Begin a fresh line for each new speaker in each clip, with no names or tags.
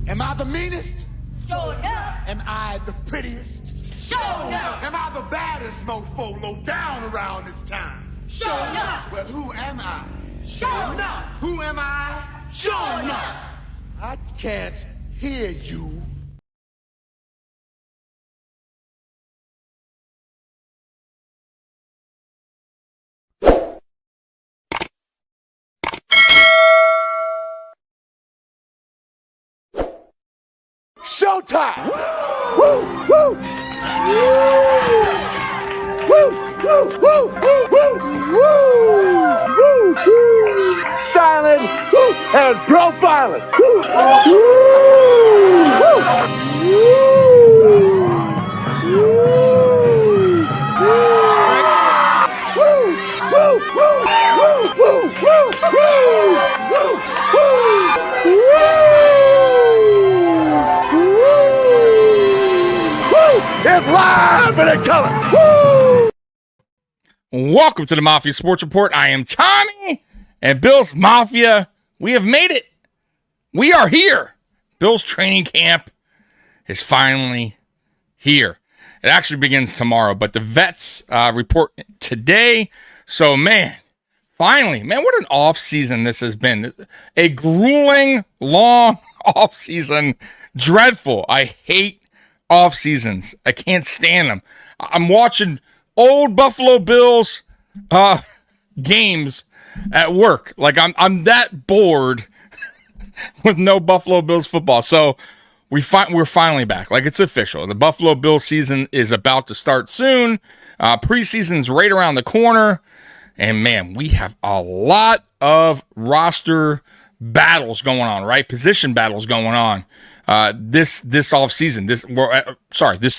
Am I the meanest?
Sure enough.
Am I the prettiest?
Sure enough.
Am I the baddest mofo low down around this town?
Sure enough.
Well, who am I?
Sure enough.
Who am I?
Sure enough.
I can't hear you. Showtime! Woo! Woo! Woo! Woo! Woo! Woo! Woo! Woo! Silent and profiling. It's live and in color. Woo!
Welcome to the Mafia Sports Report. I am Tommy and Bill's Mafia. We have made it. We are here. Bill's training camp is finally here. It actually begins tomorrow, but the vets report today. So, man, finally, man, what an off season this has been. A grueling, long off season. Dreadful. I hate off seasons. I can't stand them. I'm watching old Buffalo Bills games at work. Like I'm that bored with no Buffalo Bills football. So we're finally back. Like, it's official. The Buffalo Bills season is about to start soon. Preseason's right around the corner. And man, we have a lot of roster battles going on, right? Position battles going on. This off season, this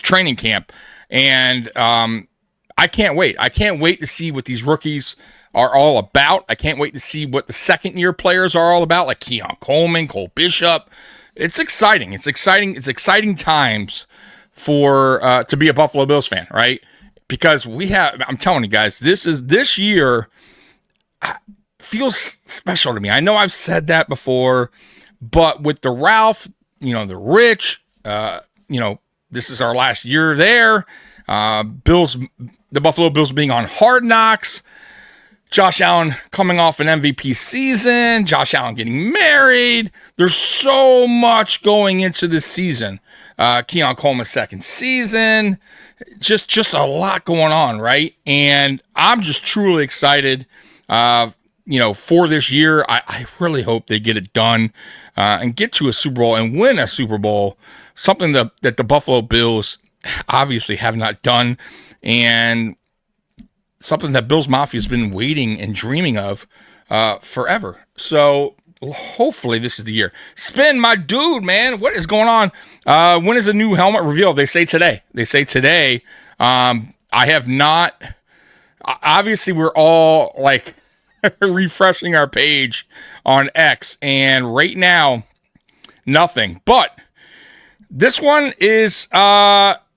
training camp, and I can't wait. I can't wait to see what these rookies are all about. I can't wait to see what the second year players are all about, like Keon Coleman, Cole Bishop. It's exciting. It's exciting. It's exciting times for to be a Buffalo Bills fan, right? Because I'm telling you guys, this year feels special to me. I know I've said that before, but with the Ralph, the Rich, this is our last year there. The Buffalo Bills being on Hard Knocks. Josh Allen coming off an MVP season. Josh Allen getting married. There's so much going into this season. Keon Coleman's second season. Just a lot going on, right? And I'm just truly excited, for this year. I really hope they get it done and get to a Super Bowl and win a Super Bowl, something that the Buffalo Bills obviously have not done, and something that Bills Mafia has been waiting and dreaming of forever. So hopefully this is the year. Spin, my dude, man, what is going on? When is a new helmet revealed? They say today. I have not. Obviously, we're all like refreshing our page on X, and right now, nothing. But this one is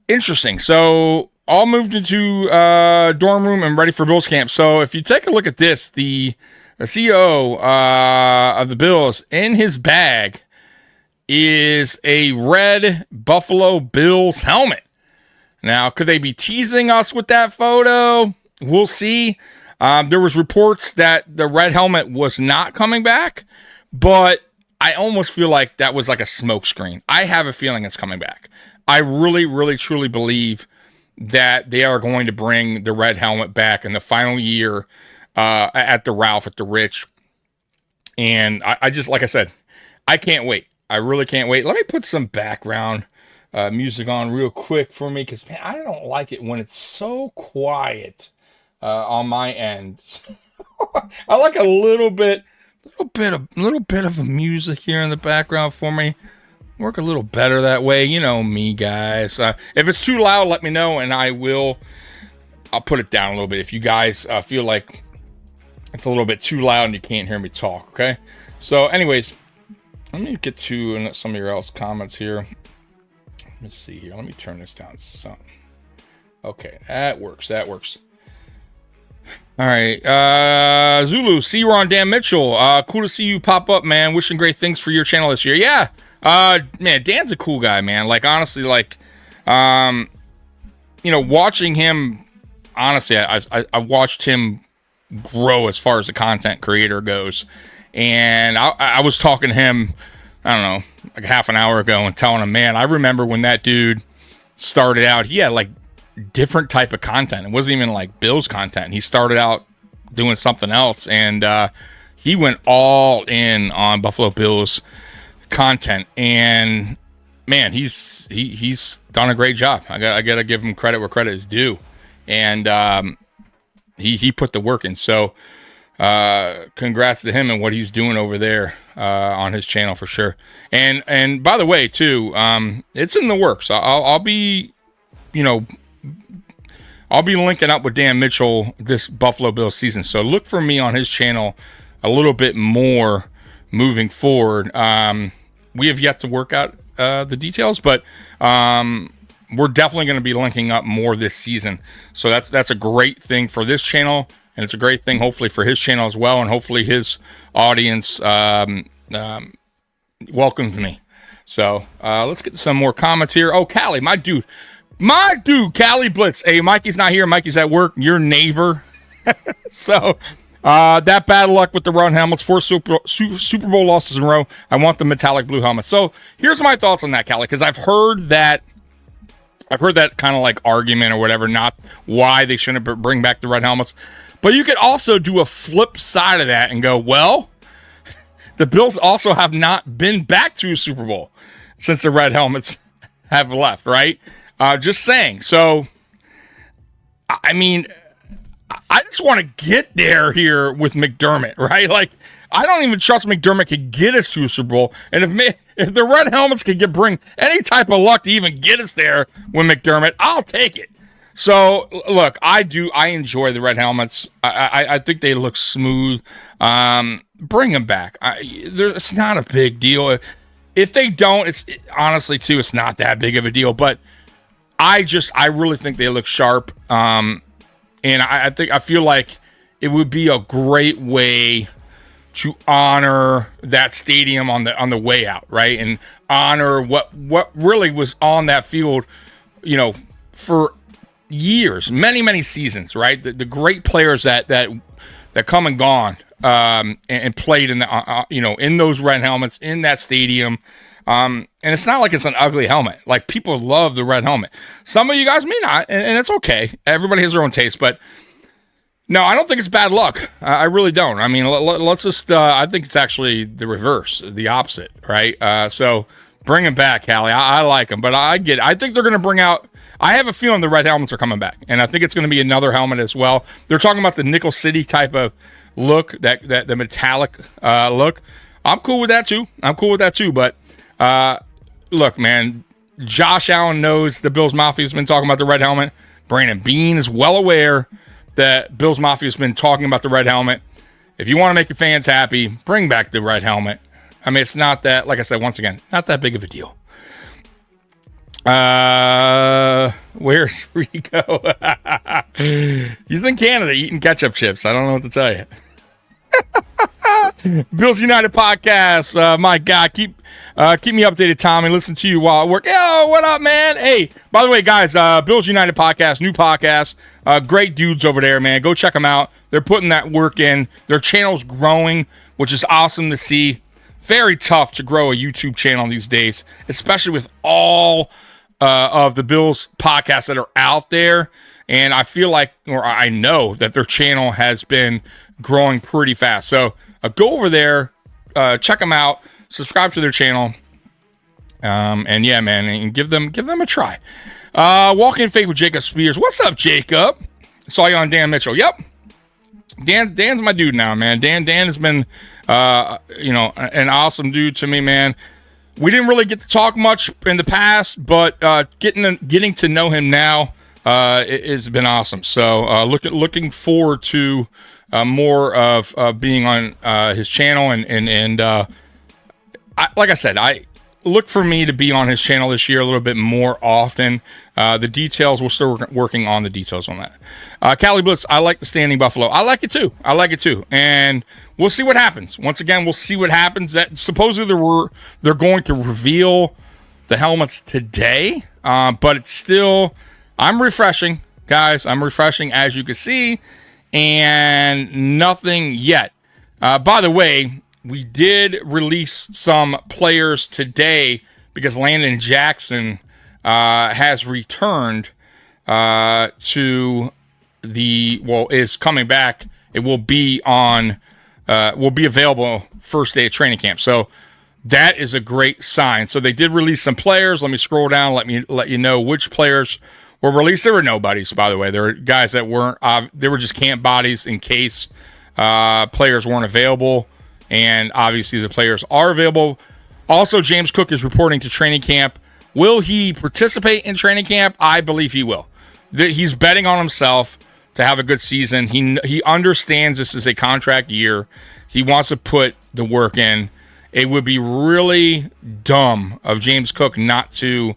interesting. So all moved into dorm room and ready for Bills camp. So if you take a look at this, the CEO of the Bills, in his bag is a red Buffalo Bills helmet. Now, could they be teasing us with that photo? We'll see. There was reports that the red helmet was not coming back, but I almost feel like that was like a smokescreen. I have a feeling it's coming back. I really, really, truly believe that they are going to bring the red helmet back in the final year at the Ralph, at the Rich. And I just, like I said, I can't wait. I really can't wait. Let me put some background music on real quick for me, because, man, I don't like it when it's so quiet on my end. I like a little bit of a music here in the background for me. Work a little better that way. You know me, guys. If it's too loud, let me know, and I'll put it down a little bit. If you guys feel like it's a little bit too loud and you can't hear me talk, okay? So, anyways, let me get to some of your else comments here. Let me see here. Let me turn this down some. Okay, that works. All right, Zulu, C. Ron Dan Mitchell. Cool to see you pop up, man. Wishing great things for your channel this year. Yeah, Man, Dan's a cool guy, man. Like, honestly, like, watching him, honestly, I watched him grow as far as the content creator goes. And I was talking to him, I don't know, like half an hour ago and telling him, man, I remember when that dude started out, he had like different type of content. It wasn't even like Bill's content. He started out doing something else, and he went all in on Buffalo Bills content. And man, he's done a great job. I gotta give him credit where credit is due. And he put the work in. So congrats to him and what he's doing over there on his channel for sure. And by the way, too, it's in the works. I'll be linking up with Dan Mitchell this Buffalo Bills season. So look for me on his channel a little bit more moving forward. We have yet to work out the details, but we're definitely going to be linking up more this season. So that's a great thing for this channel, and it's a great thing hopefully for his channel as well, and hopefully his audience welcomes me. So let's get some more comments here. Oh, Callie, my dude, Callie Blitz. Hey, Mikey's not here. Mikey's at work. Your neighbor. So that bad luck with the run helmets. 4 Super Bowl losses in a row. I want the metallic blue helmet. So here's my thoughts on that, Callie, because I've heard that kind of like argument or whatever, not why they shouldn't bring back the red helmets. But you could also do a flip side of that and go, well, the Bills also have not been back to a Super Bowl since the red helmets have left, right? Just saying. So, I mean, I just want to get there here with McDermott, right? Like, I don't even trust McDermott could get us to a Super Bowl. And if the red helmets could bring any type of luck to even get us there with McDermott, I'll take it. So, look, I enjoy the red helmets. I think they look smooth. Bring them back. It's not a big deal. If they don't, honestly, too, it's not that big of a deal. But I really think they look sharp. And I feel like it would be a great way to honor that stadium on the way out, right? And honor what really was on that field, for years, many seasons, right? The great players that come and gone and played in the in those red helmets in that stadium. And it's not like it's an ugly helmet. Like, people love the red helmet. Some of you guys may not, and it's okay. Everybody has their own taste, but no, I don't think it's bad luck. I really don't. I mean, let's just, I think it's actually the reverse, the opposite, right? So bring them back, Callie. I like them, but I think they're going to bring out, I have a feeling the red helmets are coming back, and I think it's going to be another helmet as well. They're talking about the Nickel City type of look, that the metallic look. I'm cool with that too. But look, man, Josh Allen knows the Bills Mafia has been talking about the red helmet. Brandon Beane is well aware that Bills Mafia has been talking about the red helmet. If you want to make your fans happy, bring back the red helmet. I mean, it's not that, like I said, once again, not that big of a deal. Where's Rico? He's in Canada eating ketchup chips. I don't know what to tell you. Bills United podcast. My God, keep me updated, Tommy. Listen to you while I work. Yo, what up, man? Hey, by the way, guys, Bills United podcast, new podcast. Great dudes over there, man. Go check them out. They're putting that work in. Their channel's growing, which is awesome to see. Very tough to grow a YouTube channel these days, especially with all of the Bills podcasts that are out there. And I feel like, or I know that their channel has been growing pretty fast. So go over there, check them out, subscribe to their channel, and yeah, man, and give them a try. Walking in faith with Jacob Spears. What's up, Jacob? Saw you on Dan Mitchell. Yep, Dan's my dude now, man. Dan has been an awesome dude to me, man. We didn't really get to talk much in the past, but getting to know him now has been awesome. So looking forward to more of being on his channel, and like I said, look for me to be on his channel this year a little bit more often. The details, we're still working on the details on that. Cali Blitz, I like the standing buffalo. I like it too. And we'll see what happens. Once again, we'll see what happens. That supposedly they're going to reveal the helmets today, but it's still, I'm refreshing, guys. I'm refreshing, as you can see, and nothing yet. By the way, we did release some players today because Landon Jackson has returned is coming back. It will be available first day of training camp. So that is a great sign. So they did release some players. Let me scroll down. Let you know which players were released. There were nobodies, by the way. There were guys that weren't. They were just camp bodies in case players weren't available. And obviously the players are available. Also, James Cook is reporting to training camp. Will he participate in training camp? I believe he will. He's betting on himself to have a good season. He understands this is a contract year. He wants to put the work in. It would be really dumb of James Cook not to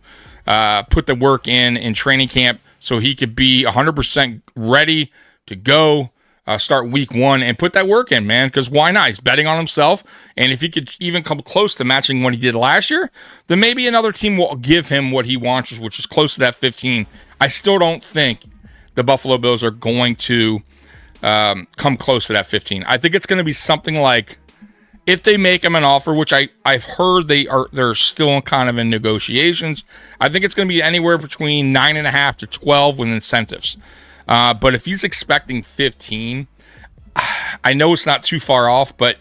put the work in training camp so he could be 100% ready to go. Start week 1 and put that work in, man, because why not? He's betting on himself, and if he could even come close to matching what he did last year, then maybe another team will give him what he wants, which is close to that 15. I still don't think the Buffalo Bills are going to come close to that 15. I think it's going to be something like, if they make him an offer, which I've heard they're still kind of in negotiations, I think it's going to be anywhere between 9.5 to 12 with incentives. But if he's expecting 15, I know it's not too far off, but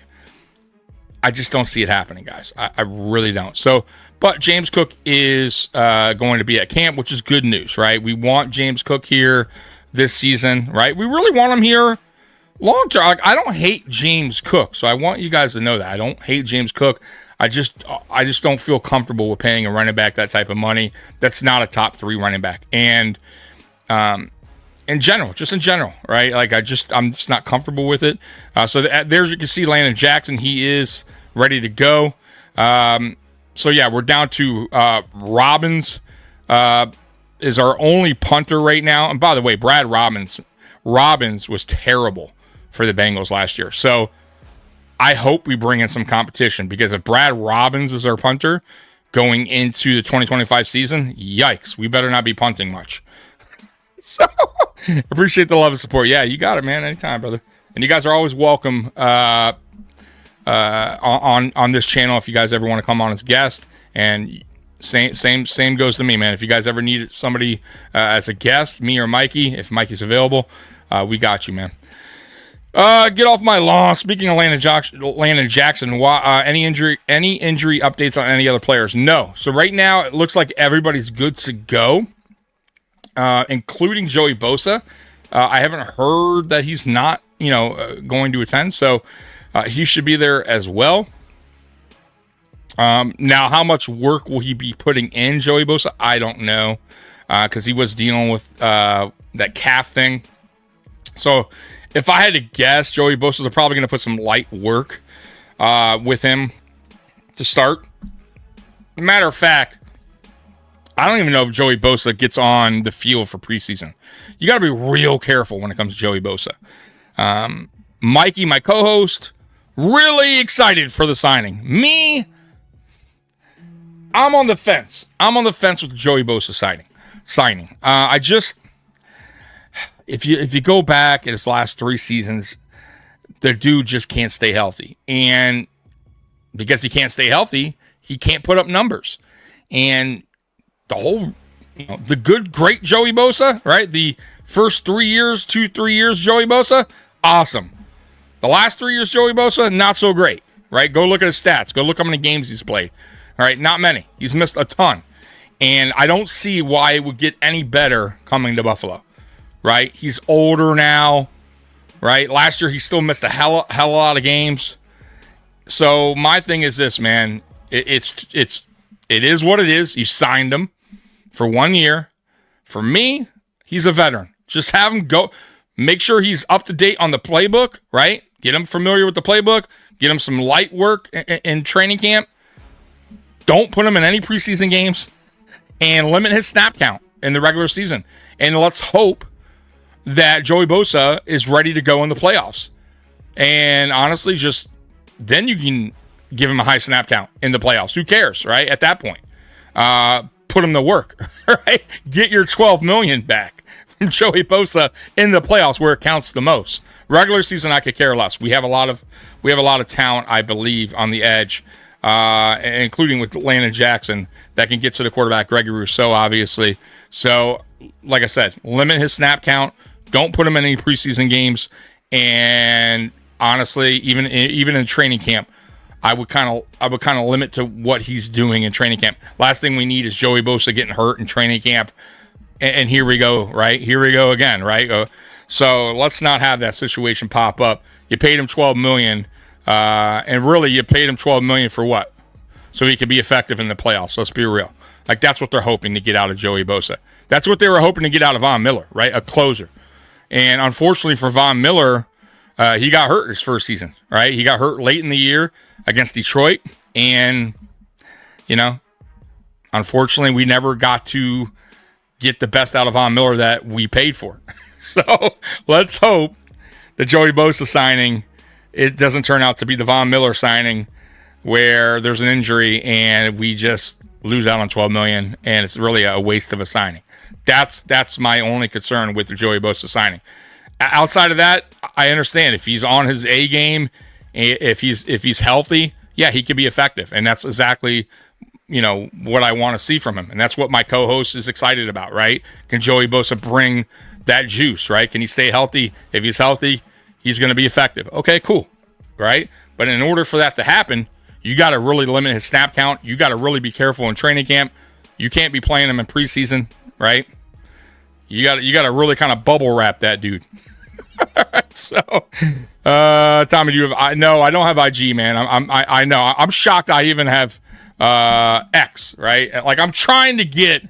I just don't see it happening, guys. I really don't. So, but James Cook is going to be at camp, which is good news, right? We want James Cook here this season, right? We really want him here long term. Like, I don't hate James Cook, so I want you guys to know that. I don't hate James Cook. I just don't feel comfortable with paying a running back that type of money. That's not a top 3 running back. And, in general, right? Like, I'm just not comfortable with it. So there's, you can see Landon Jackson. He is ready to go. So yeah, we're down to Robbins is our only punter right now. And by the way, Brad Robbins was terrible for the Bengals last year. So I hope we bring in some competition, because if Brad Robbins is our punter going into the 2025 season, yikes, we better not be punting much. So, appreciate the love and support. Yeah, you got it, man. Anytime, brother. And you guys are always welcome on this channel if you guys ever want to come on as guest. And same goes to me, man. If you guys ever need somebody as a guest, me or Mikey, if Mikey's available, we got you, man. Get off my lawn. Speaking of Landon Jackson, any injury updates on any other players? No. So right now it looks like everybody's good to go. Including Joey Bosa. I haven't heard that he's not, going to attend, so he should be there as well. Now, how much work will he be putting in, Joey Bosa? I don't know, because he was dealing with that calf thing. So, if I had to guess, Joey Bosa is probably going to put some light work with him to start. Matter of fact, I don't even know if Joey Bosa gets on the field for preseason. You got to be real careful when it comes to Joey Bosa. Mikey, my co-host, really excited for the signing. Me, I'm on the fence. I'm on the fence with the Joey Bosa signing. If you go back at his last 3 seasons, the dude just can't stay healthy. And because he can't stay healthy, he can't put up numbers. And the whole, the good, great Joey Bosa, right? The first 3 years, 2-3 years, Joey Bosa, awesome. The last 3 years, Joey Bosa, not so great, right? Go look at his stats. Go look how many games he's played. All right, not many. He's missed a ton. And I don't see why it would get any better coming to Buffalo, right? He's older now, right? Last year, he still missed a hell of a lot of games. So my thing is this, man. It is what it is. You signed him for 1 year. For me, he's a veteran. Just have him go. Make sure he's up to date on the playbook, right? Get him familiar with the playbook. Get him some light work in training camp. Don't put him in any preseason games and limit his snap count in the regular season. And let's hope that Joey Bosa is ready to go in the playoffs. And honestly, just then you can give him a high snap count in the playoffs. Who cares, right? At that point, put him to work, right? Get your $12 million back from Joey Bosa in the playoffs where it counts the most. Regular season, I could care less. We have a lot of talent, I believe, on the edge, including with Landon Jackson that can get to the quarterback, Gregory Rousseau, obviously. So, like I said, limit his snap count. Don't put him in any preseason games. And honestly, even in training camp, I would kind of limit to what he's doing in training camp. Last thing we need is Joey Bosa getting hurt in training camp. And here we go, right? Here we go again, right? So let's not have that situation pop up. You paid him $12 million, and really you paid him $12 million for what? So he could be effective in the playoffs. Let's be real. Like, that's what they're hoping to get out of Joey Bosa. That's what they were hoping to get out of Von Miller, right? A closer. And unfortunately for Von Miller, he got hurt his first season, right? He got hurt late in the year against Detroit. And, unfortunately, we never got to get the best out of Von Miller that we paid for. So let's hope the Joey Bosa signing, it doesn't turn out to be the Von Miller signing where there's an injury and we just lose out on $12 million and it's really a waste of a signing. That's my only concern with the Joey Bosa signing. Outside of that, I understand if he's on his A game, if he's healthy, yeah, he could be effective, and that's exactly what I want to see from him, and that's what my co-host is excited about, right? Can Joey Bosa bring that juice, right? Can he stay healthy? If he's healthy, he's going to be effective. Okay, cool, right? But in order for that to happen, you got to really limit his snap count. You got to really be careful in training camp. You can't be playing him in preseason, right? You got to really kind of bubble wrap that dude. So, Tommy, do you have? No, I don't have IG, man. I know. I'm shocked. I even have X, right? Like, I'm trying to get.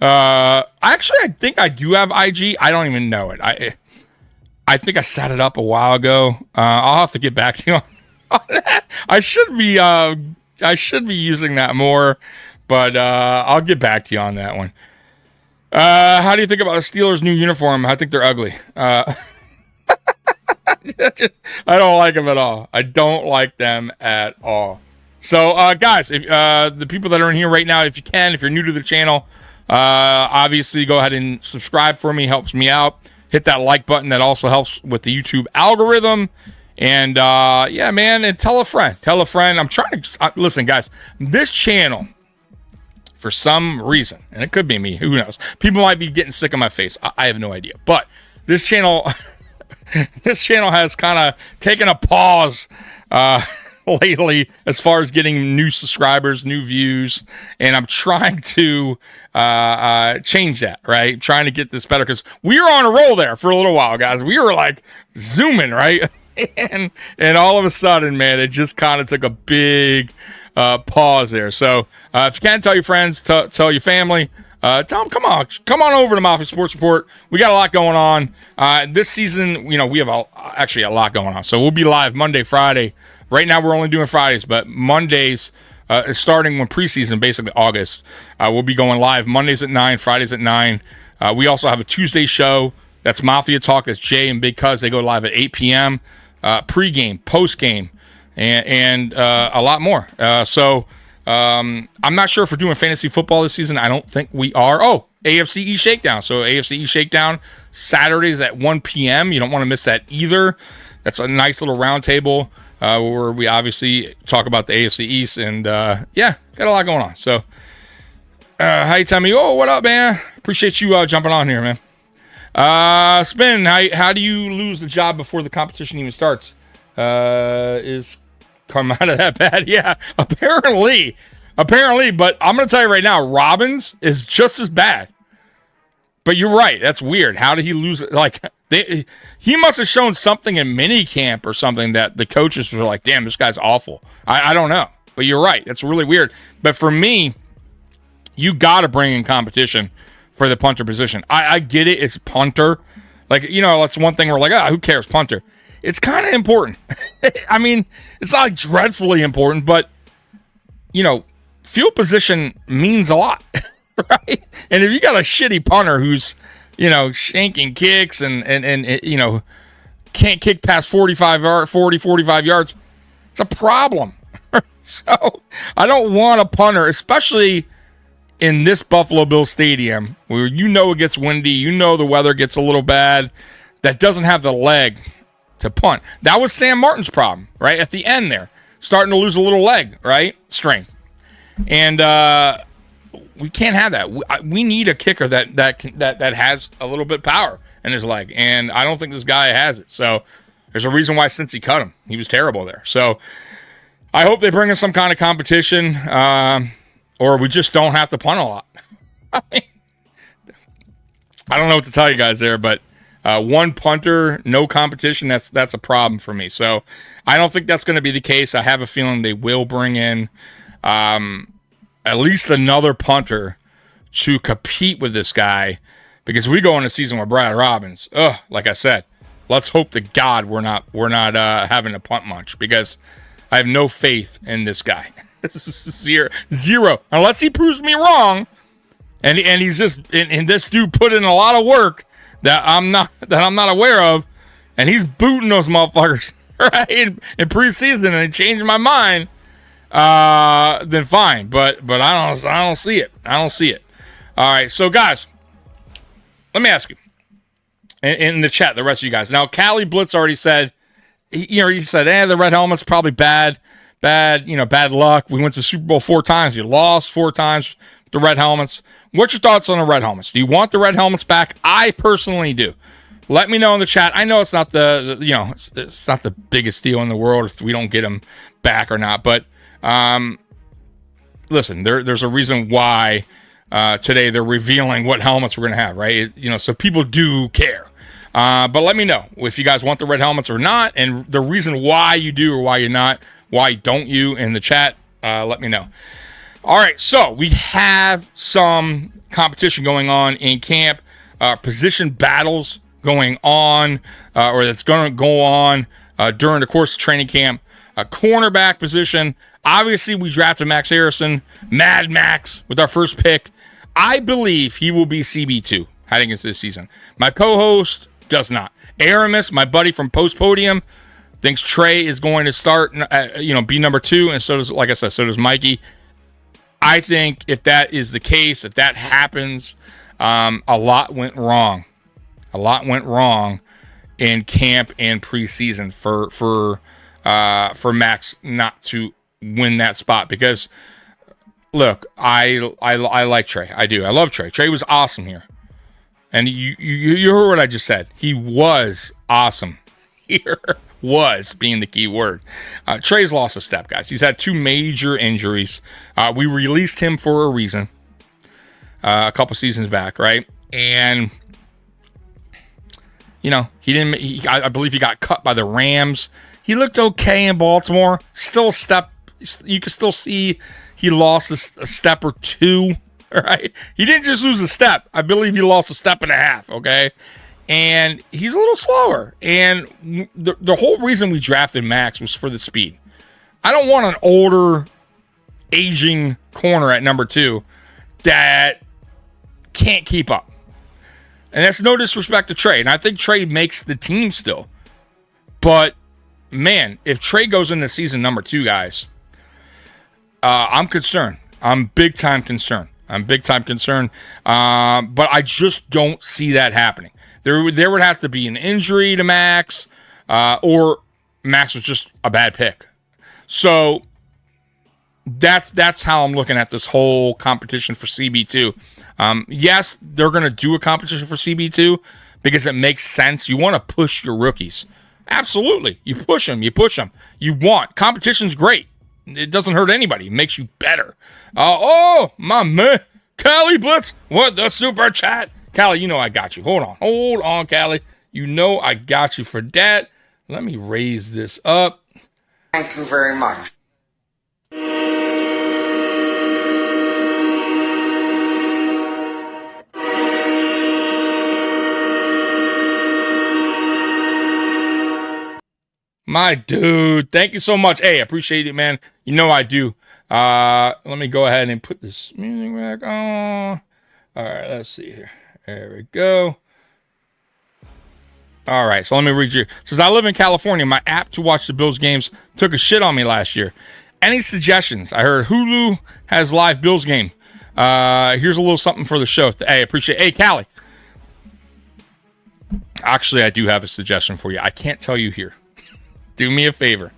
Actually, I think I do have IG. I don't even know it. I think I set it up a while ago. I'll have to get back to you on that. I should be using that more, but I'll get back to you on that one. How do you think about the Steelers' new uniform? I think they're ugly. I don't like them at all. I don't like them at all. So, guys, if the people that are in here right now, if you're new to the channel, obviously go ahead and subscribe for me. Helps me out. Hit that like button. That also helps with the YouTube algorithm. And, yeah, man, and tell a friend. Tell a friend. I'm trying to... listen, guys, this channel, for some reason, and it could be me, who knows? People might be getting sick of my face. I have no idea. But this channel... this channel has kind of taken a pause lately as far as getting new subscribers, new views, and I'm trying to change that, right? Trying to get this better because we were on a roll there for a little while, guys. We were like zooming, right? and all of a sudden, man, it just kind of took a big pause there. So if you can, tell your friends, tell your family. Tell them, come on over to Mafia Sports Report. We got a lot going on. This season, we have actually a lot going on. So we'll be live Monday, Friday. Right now we're only doing Fridays, but Mondays, starting when preseason, basically August, we'll be going live Mondays at 9, Fridays at 9. We also have a Tuesday show. That's Mafia Talk. That's Jay and Big Cuz. They go live at 8 p.m. Pre-game, post-game, and a lot more. I'm not sure if we're doing fantasy football this season. I don't think we are. Oh, AFC East Shakedown. So AFC East Shakedown, Saturdays at 1 p.m. You don't want to miss that either. That's a nice little roundtable where we obviously talk about the AFC East. And, yeah, got a lot going on. So, how you tell me? Oh, what up, man? Appreciate you jumping on here, man. Spin, how do you lose the job before the competition even starts? Is come out of that bad? Yeah, apparently, but I'm gonna tell you right now, Robbins is just as bad. But you're right, that's weird. How did he lose it? Like, he must have shown something in mini camp or something that the coaches were like, damn, this guy's awful. I don't know, but you're right, that's really weird. But for me, you gotta bring in competition for the punter position. I get it, it's punter. Like, that's one thing we're like, who cares, punter? It's kind of important. I mean, it's not like dreadfully important, but, field position means a lot, right? And if you got a shitty punter who's, shanking kicks and can't kick past 45 yards, it's a problem. So I don't want a punter, especially in this Buffalo Bills stadium where it gets windy, the weather gets a little bad, that doesn't have the leg to punt. That was Sam Martin's problem, right? At the end there, starting to lose a little leg, right? Strength. And we can't have that. We need a kicker that has a little bit of power in his leg, and I don't think this guy has it. So there's a reason why Cincy cut him. He was terrible there. So I hope they bring us some kind of competition, or we just don't have to punt a lot. I don't know what to tell you guys there, but one punter, no competition, that's a problem for me. So I don't think that's going to be the case. I have a feeling they will bring in at least another punter to compete with this guy, because we go in a season with Brad Robbins. Like I said, let's hope to God we're not having to punt much, because I have no faith in this guy. Zero. Unless he proves me wrong, and he's just and this dude put in a lot of work that I'm not aware of, and he's booting those motherfuckers right in preseason, and it changed my mind. Then fine, but I don't see it. I don't see it. All right, so guys, let me ask you in the chat, the rest of you guys. Now, Cali Blitz already said, he said, the red helmet's probably bad luck. We went to Super Bowl 4 times. You lost 4 times with the red helmets. What's your thoughts on the red helmets? Do you want the red helmets back? I personally do. Let me know in the chat. I know it's not it's not the biggest deal in the world if we don't get them back or not, but listen, there's a reason why today they're revealing what helmets we're going to have, right? So people do care. But let me know if you guys want the red helmets or not, and the reason why you do or why you're not. Why don't you in the chat? Let me know. All right, so we have some competition going on in camp, position battles going on, or that's going to go on during the course of training camp. A cornerback position. Obviously, we drafted Max Harrison, Mad Max, with our first pick. I believe he will be CB2 heading into this season. My co-host does not. Aramis, my buddy from Post Podium, thinks Trey is going to start, be number 2, and so does, like I said, so does Mikey. I think if that is the case, if that happens, a lot went wrong. A lot went wrong in camp and preseason for Max not to win that spot, because look, I like Trey. I do. I love Trey. Trey was awesome here. And you heard what I just said. He was awesome here. Was being the key word. Trey's lost a step, guys. He's had 2 major injuries. We released him for a reason a couple seasons back, right? And he didn't. I believe he got cut by the Rams. He looked okay in Baltimore. Still a step. You can still see he lost a step or 2. Right? He didn't just lose a step. I believe he lost a step and a half. Okay. And he's a little slower. And the whole reason we drafted Max was for the speed. I don't want an older, aging corner at number 2 that can't keep up. And that's no disrespect to Trey. And I think Trey makes the team still. But, man, if Trey goes into season number 2, guys, I'm concerned. I'm big-time concerned. But I just don't see that happening. There would have to be an injury to Max, or Max was just a bad pick. So that's how I'm looking at this whole competition for CB2. Yes, they're going to do a competition for CB2 because it makes sense. You want to push your rookies. Absolutely. You push them. You want. Competition's great. It doesn't hurt anybody. It makes you better. Oh, my man. Cali Blitz, what the super chat? Callie, I got you. Hold on, Callie. I got you for that. Let me raise this up.
Thank you very much.
My dude, thank you so much. Hey, I appreciate it, man. I do. Let me go ahead and put this music back on. All right, let's see here. There we go. All right, so let me read you. Since I live in California, my app to watch the Bills games took a shit on me last year. Any suggestions? I heard Hulu has live Bills game. Here's a little something for the show. Hey, appreciate it. Hey, Callie. Actually, I do have a suggestion for you. I can't tell you here. Do me a favor.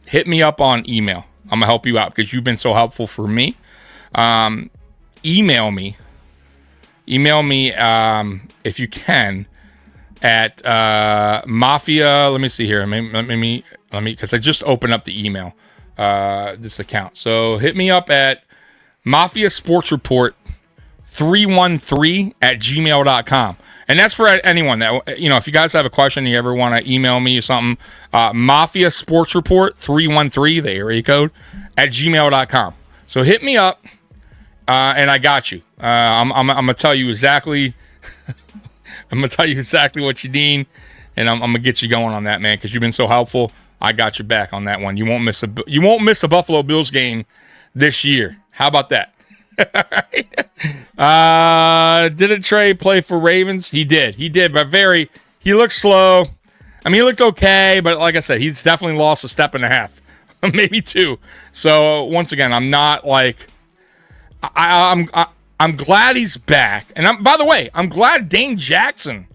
Hit me up on email. I'm going to help you out because you've been so helpful for me. Email me. Email me if you can at Mafia. Let me see here. Let me because I just opened up the email, this account. So hit me up at Mafia Sports Report 313 at gmail.com. And that's for anyone that, if you guys have a question, you ever want to email me or something, Mafia Sports Report 313, the area code, at gmail.com. So hit me up, and I got you. I'm going to tell you exactly, what you need, and I'm going to get you going on that, man, because you've been so helpful. I got your back on that one. You won't miss a Buffalo Bills game this year. How about that? Didn't Trey play for Ravens? He did, but he looked slow. I mean, he looked okay, but like I said, he's definitely lost a step and a half, maybe two. So once again, I'm not like, I'm glad he's back. And by the way, I'm glad Dane Jackson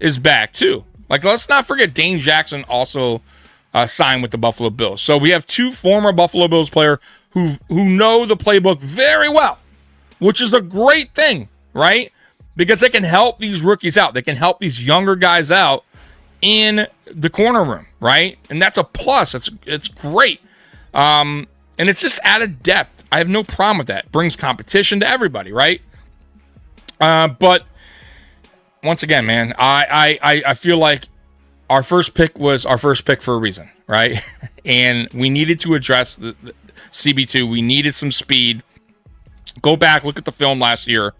is back too. Like, let's not forget Dane Jackson also signed with the Buffalo Bills. So we have two former Buffalo Bills players who know the playbook very well, which is a great thing, right? Because they can help these rookies out. They can help these younger guys out in the corner room, right? And that's a plus. It's great. And it's just added depth. I have no problem with that. It brings competition to everybody, right? But once again, man, I feel like our first pick was our first pick for a reason, right? And we needed to address the CB2. We needed some speed. Go back, look at the film last year.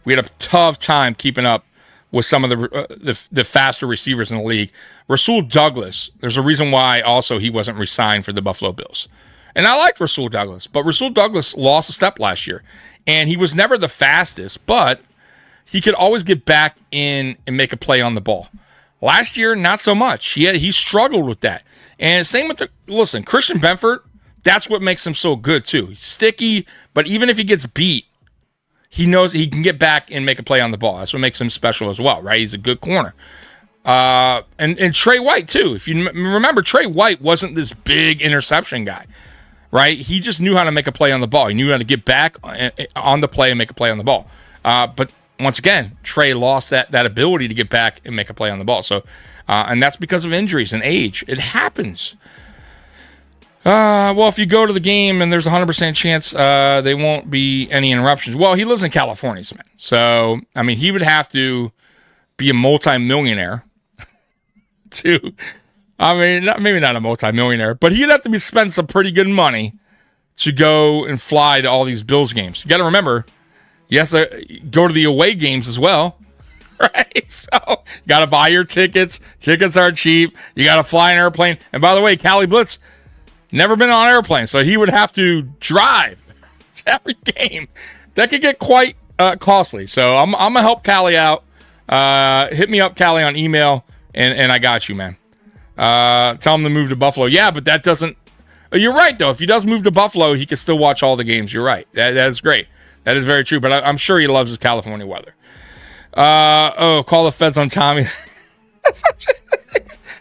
We had a tough time keeping up with some of the faster receivers in the league. Rasul Douglas, there's a reason why also he wasn't re-signed for the Buffalo Bills. And I liked Rasul Douglas, but Rasul Douglas lost a step last year. And he was never the fastest, but he could always get back in and make a play on the ball. Last year, not so much. He struggled with that. And same with Christian Benford, that's what makes him so good too. He's sticky, but even if he gets beat, he knows he can get back and make a play on the ball. That's what makes him special as well, right? He's a good corner. And Trey White too. If you remember, Trey White wasn't this big interception guy, right? He just knew how to make a play on the ball. He knew how to get back on the play and make a play on the ball. But once again, Trey lost that ability to get back and make a play on the ball. So, and that's because of injuries and age. It happens. Well, if you go to the game and there's a 100% chance there won't be any interruptions. Well, he lives in California, man. So, I mean, he would have to be a multimillionaire to, maybe not a multimillionaire, but he'd have to spend some pretty good money to go and fly to all these Bills games. You got to remember, he has to go to the away games as well, right? So, you got to buy your tickets. Tickets are cheap. You got to fly an airplane. And by the way, Cali Blitz, never been on an airplane, so he would have to drive to every game. That could get quite costly. So I'm going to help Callie out. Hit me up, Callie, on email, and I got you, man. Tell him to move to Buffalo. Yeah, but that doesn't... You're right, though. If he does move to Buffalo, he can still watch all the games. You're right. That is great. That is very true, but I'm sure he loves his California weather. Call the feds on Tommy.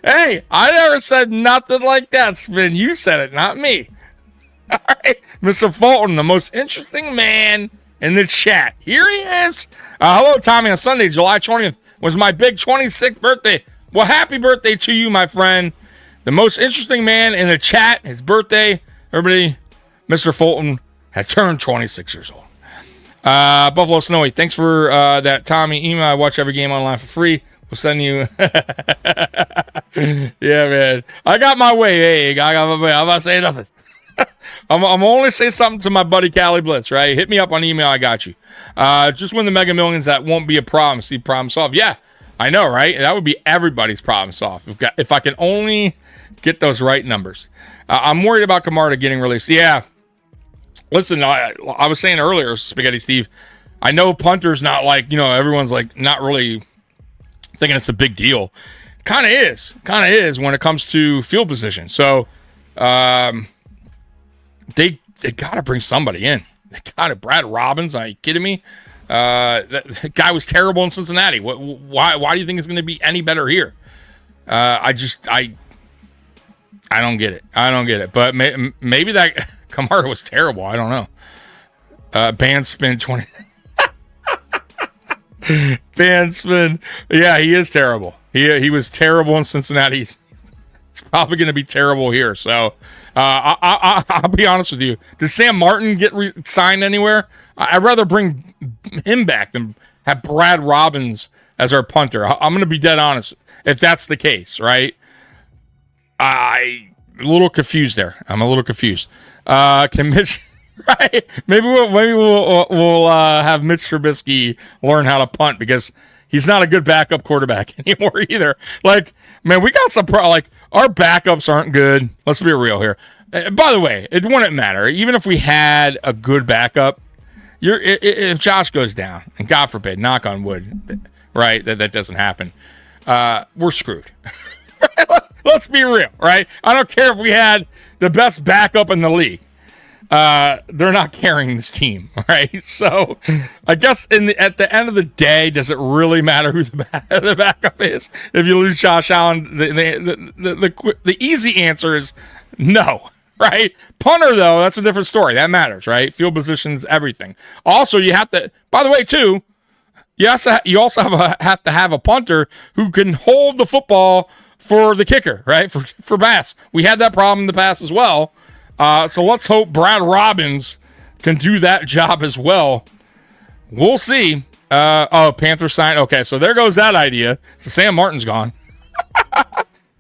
Hey, I never said nothing like that, Spin. You said it, not me. All right, Mr. Fulton, the most interesting man in the chat. Here he is. Hello, Tommy. On Sunday, July 20th, was my big 26th birthday. Well, happy birthday to you, my friend. The most interesting man in the chat. His birthday, everybody, Mr. Fulton has turned 26 years old. Buffalo Snowy, thanks for that Tommy email. I watch every game online for free. We'll send you. Yeah, man. I got my way. Hey, I got my way. I'm not saying nothing. I'm only say something to my buddy Cali Blitz, right? Hit me up on email. I got you. Just win the Mega Millions. That won't be a problem. See, problem solved. Yeah, I know, right? That would be everybody's problem solved. If I can only get those right numbers. I'm worried about Camarda getting released. Yeah. Listen, I was saying earlier, Spaghetti Steve, I know punter's not like, everyone's like not really thinking it's a big deal. Kind of is when it comes to field position. So they got to bring somebody in. They got it. Brad Robbins, are you kidding me? That guy was terrible in Cincinnati. Why do you think it's going to be any better here? I don't get it. But maybe that Camarda was terrible. I don't know. Band spin 20. Band spin. Yeah, he is terrible. He was terrible in Cincinnati. It's probably going to be terrible here. So I'll be honest with you. Does Sam Martin get signed anywhere? I'd rather bring him back than have Brad Robbins as our punter. I'm going to be dead honest if that's the case, right? I'm a little confused there. Can Mitch, right? Maybe we'll have Mitch Trubisky learn how to punt because he's not a good backup quarterback anymore either. Like, man, we got some our backups aren't good. Let's be real here. By the way, it wouldn't matter even if we had a good backup. If Josh goes down, and God forbid, knock on wood, right? That doesn't happen. We're screwed. Let's be real, right? I don't care if we had the best backup in the league. They're not carrying this team, right? So I guess at the end of the day, does it really matter who the backup is? If you lose Josh Allen, the easy answer is no, right? Punter, though, that's a different story. That matters, right? Field positions, everything. Also, you have to, by the way, too, you also have to have a punter who can hold the football for the kicker, right? For Bass. We had that problem in the past as well. So let's hope Brad Robbins can do that job as well. We'll see. Panther sign. Okay, so there goes that idea. So Sam Martin's gone.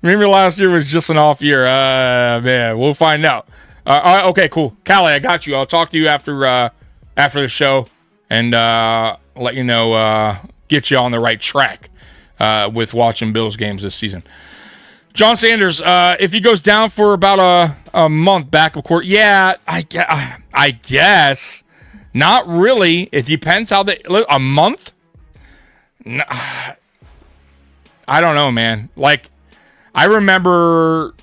Maybe last year was just an off year. Man, we'll find out. Okay, cool. Callie, I got you. I'll talk to you after the show and let you know, get you on the right track with watching Bills games this season. John Sanders, if he goes down for about a month back of court, yeah, I guess. Not really. It depends how a month? I don't know, man. Like, I remember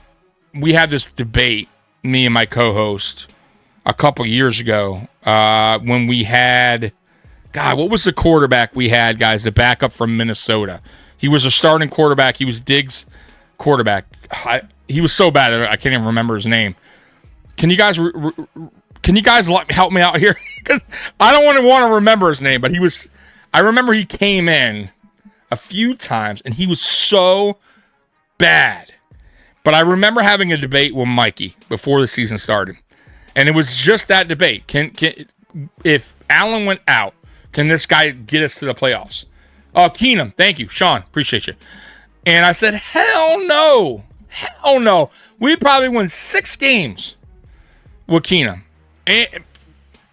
we had this debate, me and my co-host, a couple years ago when we had, God, what was the quarterback we had, guys, the backup from Minnesota? He was a starting quarterback. He was Diggs' quarterback. He was so bad, I can't even remember his name. Can you guys help me out here? Because I don't want to remember his name, but I remember he came in a few times, and he was so bad. But I remember having a debate with Mikey before the season started, and it was just that debate. Can if Allen went out, can this guy get us to the playoffs? Oh, Keenum, thank you. Sean, appreciate you. And I said, hell no. Hell no. We probably win 6 games with Keenum. And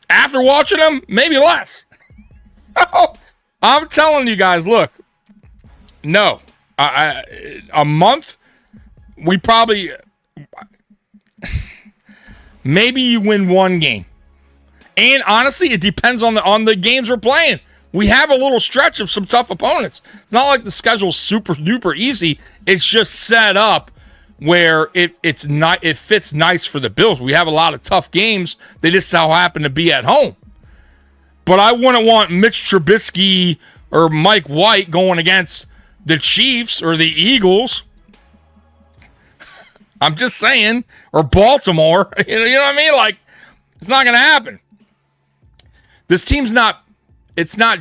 after watching him, maybe less. I'm telling you guys, look, no. A month, we probably, maybe you win 1 game. And honestly, it depends on the games we're playing. We have a little stretch of some tough opponents. It's not like the schedule's super duper easy. It's just set up where it fits nice for the Bills. We have a lot of tough games. They just so happen to be at home. But I wouldn't want Mitch Trubisky or Mike White going against the Chiefs or the Eagles. I'm just saying. Or Baltimore. You know what I mean? Like, it's not going to happen. This team's not. It's not.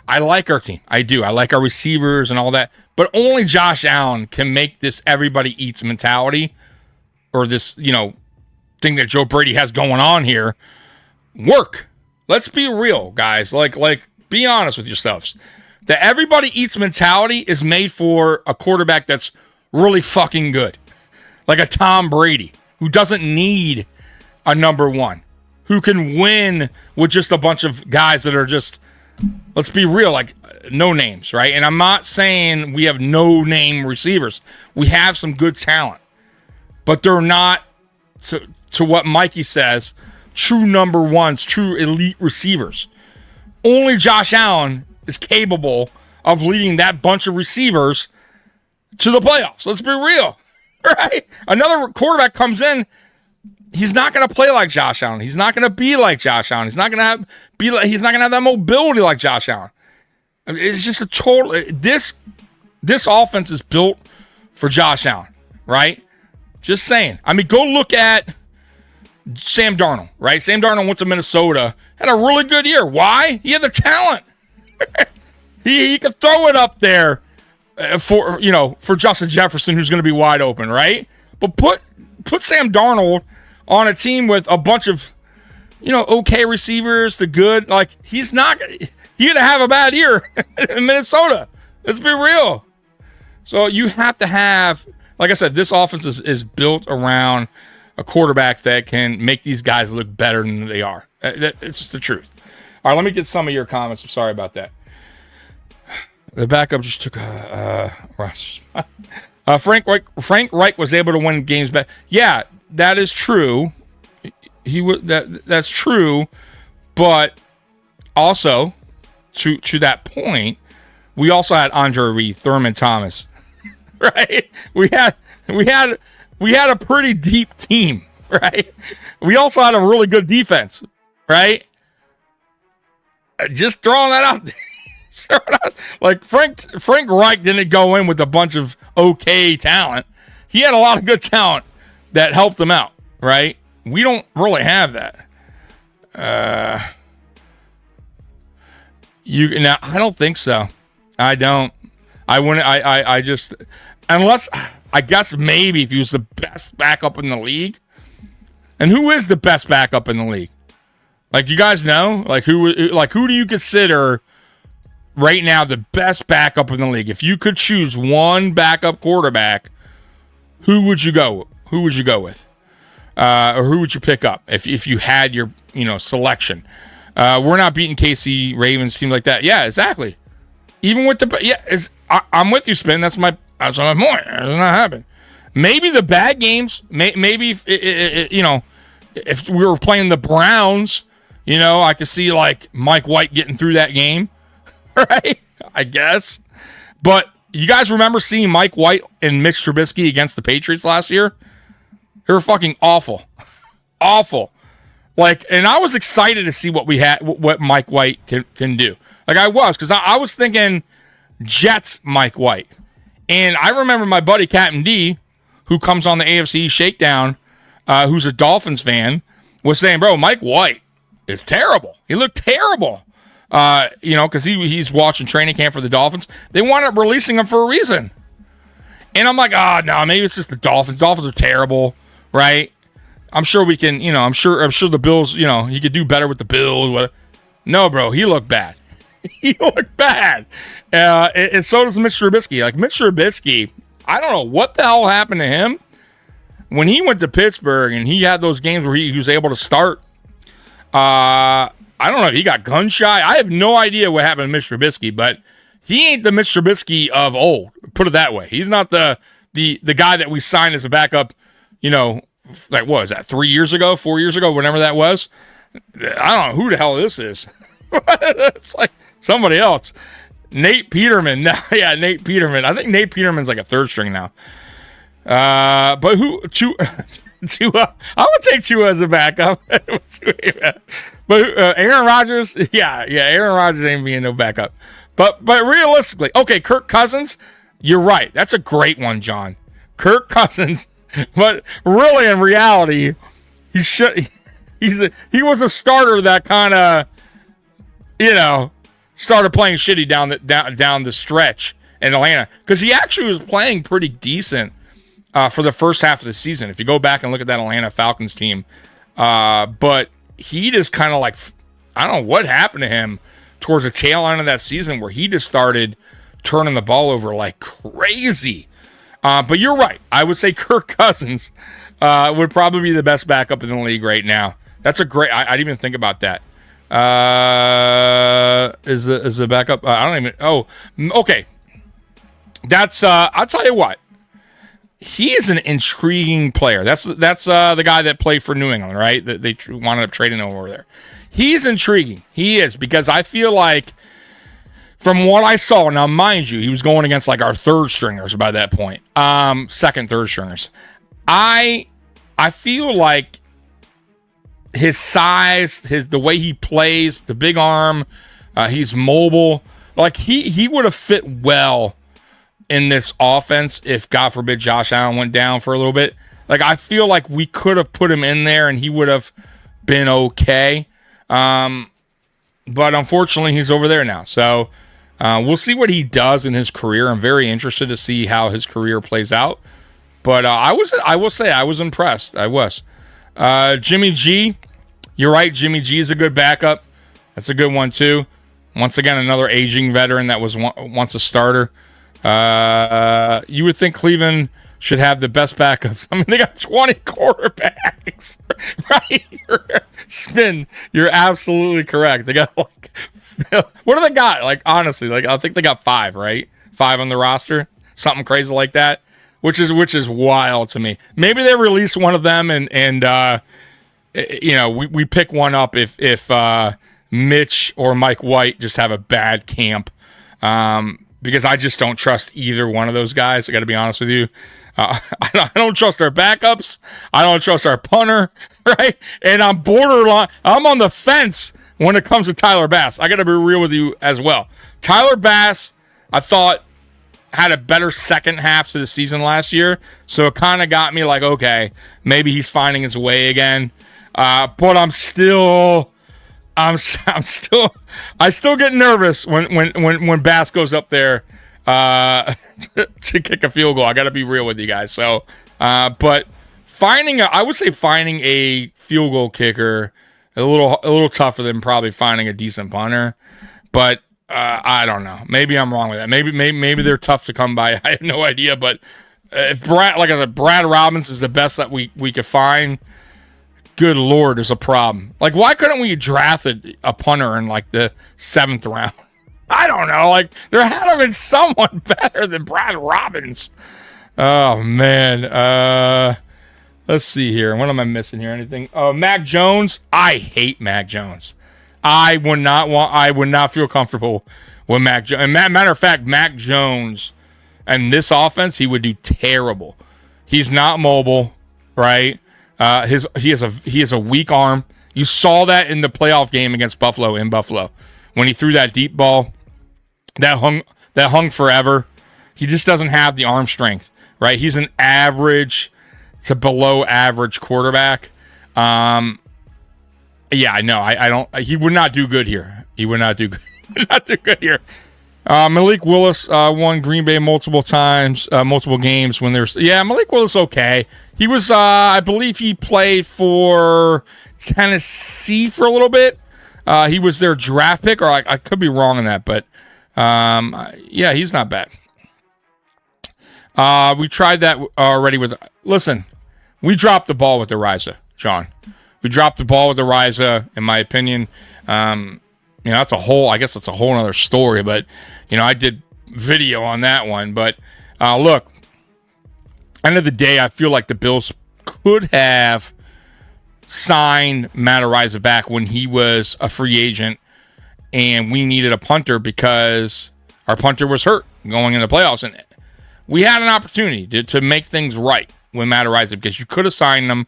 I like our team. I do. I like our receivers and all that. But only Josh Allen can make this everybody eats mentality or this, thing that Joe Brady has going on here work. Let's be real, guys. Like, be honest with yourselves. The everybody eats mentality is made for a quarterback that's really fucking good. Like a Tom Brady who doesn't need a number one. Who can win with just a bunch of guys that are just, let's be real, like no names, right? And I'm not saying we have no name receivers. We have some good talent. but they're not, to what Mikey says, true number ones, true elite receivers. Only Josh Allen is capable of leading that bunch of receivers to the playoffs. Let's be real, right? Another quarterback comes in, he's not going to play like Josh Allen. He's not going to be like Josh Allen. He's not going to have that mobility like Josh Allen. I mean, it's just a total. This offense is built for Josh Allen, right? Just saying. I mean, go look at Sam Darnold, right? Sam Darnold went to Minnesota, had a really good year. Why? He had the talent. he could throw it up there for Justin Jefferson, who's going to be wide open, right? But put Sam Darnold on a team with a bunch of, okay receivers, the good. Like, he's going to have a bad year in Minnesota. Let's be real. So you have to have, like I said, this offense is built around a quarterback that can make these guys look better than they are. It's just the truth. All right, let me get some of your comments. I'm sorry about that. The backup just took Frank Reich was able to win games back. Yeah, that is true. That's true, but also to that point, we also had Andre Reed, Thurman Thomas, right? We had a pretty deep team, right? We also had a really good defense, right? Just throwing that out there. Like Frank Reich didn't go in with a bunch of okay talent. He had a lot of good talent that helped him out, right? We don't really have that. Now I don't think so. I don't. I wouldn't. I just, unless, I guess maybe if he was the best backup in the league. And who is the best backup in the league? Like, you guys know? Like, who do you consider right now the best backup in the league? If you could choose one backup quarterback, who would you go with? Or who would you pick up if you had your, selection? We're not beating KC, Ravens, team like that. Yeah, exactly. Even with I'm with you, Spin. That's my point. It does not happen. Maybe the bad games. Maybe if we were playing the Browns, I could see like Mike White getting through that game, right? I guess. But you guys remember seeing Mike White and Mitch Trubisky against the Patriots last year? They were fucking awful, awful. Like, and I was excited to see what Mike White can do. Like, I was, because I was thinking Jets Mike White. And I remember my buddy Captain D, who comes on the AFC Shakedown, who's a Dolphins fan, was saying, bro, Mike White is terrible. He looked terrible. Because he's watching training camp for the Dolphins. They wound up releasing him for a reason. And I'm like, no, maybe it's just the Dolphins. Dolphins are terrible, right? I'm sure we can, I'm sure the Bills, he could do better with the Bills. No, bro, he looked bad. He looked bad. And so does Mitch Trubisky. Like, Mitch Trubisky, I don't know what the hell happened to him. When he went to Pittsburgh and he had those games where he was able to start, I don't know if he got gun shy. I have no idea what happened to Mitch Trubisky, but he ain't the Mitch Trubisky of old. Put it that way. He's not the guy that we signed as a backup, like, what was that, 4 years ago, whenever that was? I don't know who the hell this is. It's like somebody else. Nate Peterman. Yeah, Nate Peterman. I think Nate Peterman's like a third string now. But Tua, I would take Tua as a backup. But Aaron Rodgers, yeah, Aaron Rodgers ain't being no backup. But realistically, okay, Kirk Cousins, you're right. That's a great one, John. Kirk Cousins, but really in reality, he was a starter that kind of, started playing shitty down the stretch in Atlanta, because he actually was playing pretty decent for the first half of the season. If you go back and look at that Atlanta Falcons team, but he just kind of like, I don't know what happened to him towards the tail end of that season where he just started turning the ball over like crazy. But you're right. I would say Kirk Cousins would probably be the best backup in the league right now. That's a great. I didn't even think about that. Is the backup? I don't even. Oh, okay. That's. I'll tell you what. he is an intriguing player. That's the guy that played for New England, right? That they wanted up trading over there. He's intriguing. He is, because I feel like, from what I saw, now mind you, he was going against like our third stringers by that point, second, third stringers. I feel like his size, the way he plays, the big arm, he's mobile. Like he would have fit well in this offense if, God forbid, Josh Allen went down for a little bit. Like, I feel like we could have put him in there and he would have been okay. But unfortunately, he's over there now. So we'll see what he does in his career. I'm very interested to see how his career plays out. But I will say I was impressed. I was. Jimmy G, you're right. Jimmy G is a good backup. That's a good one too. Once again, another aging veteran that was once a starter. You would think Cleveland should have the best backups. I mean, they got 20 quarterbacks, right? Spin, you're absolutely correct. They got like, what do they got? Like, honestly, like, I think they got 5, right? 5 on the roster, something crazy like that, which is wild to me. Maybe they release one of them and you know, we pick one up if Mitch or Mike White just have a bad camp. Because I just don't trust either one of those guys. I got to be honest with you. I don't trust our backups. I don't trust our punter, right? And I'm borderline. I'm on the fence when it comes to Tyler Bass. I got to be real with you as well. Tyler Bass, I thought, had a better second half to the season last year. So it kind of got me like, okay, maybe he's finding his way again. But I still get nervous when Bass goes up there to kick a field goal. I got to be real with you guys. So, but I would say finding a field goal kicker a little tougher than probably finding a decent punter. But I don't know. Maybe I'm wrong with that. Maybe they're tough to come by. I have no idea. But if Brad Robbins is the best that we could find, good Lord, is a problem. Like, why couldn't we draft a punter in like the 7th round? I don't know. Like, there had to have been someone better than Brad Robbins. Oh man. Let's see here. What am I missing here? Anything? Oh, Mac Jones. I hate Mac Jones. I would not feel comfortable with Mac Jones. And matter of fact, Mac Jones and this offense, he would do terrible. He's not mobile, right? He has a weak arm. You saw that in the playoff game against Buffalo in Buffalo when he threw that deep ball that hung forever. He just doesn't have the arm strength, right? He's an average to below average quarterback. Yeah, I know. I don't. He would not do good here. He would not do good here. Malik Willis won Green Bay multiple times, multiple games when there's. Yeah, Malik Willis, okay. He was, I believe he played for Tennessee for a little bit. He was their draft pick, or I could be wrong on that, but yeah, he's not bad. We tried that already with. Listen, we dropped the ball with the Riza, John. We dropped the ball with the Riza, in my opinion. You know, I guess that's a whole other story, but, you know, I did video on that one. But, look, end of the day, I feel like the Bills could have signed Matt Araiza back when he was a free agent, and we needed a punter because our punter was hurt going into the playoffs. And we had an opportunity to make things right with Matt Araiza because you could have signed him,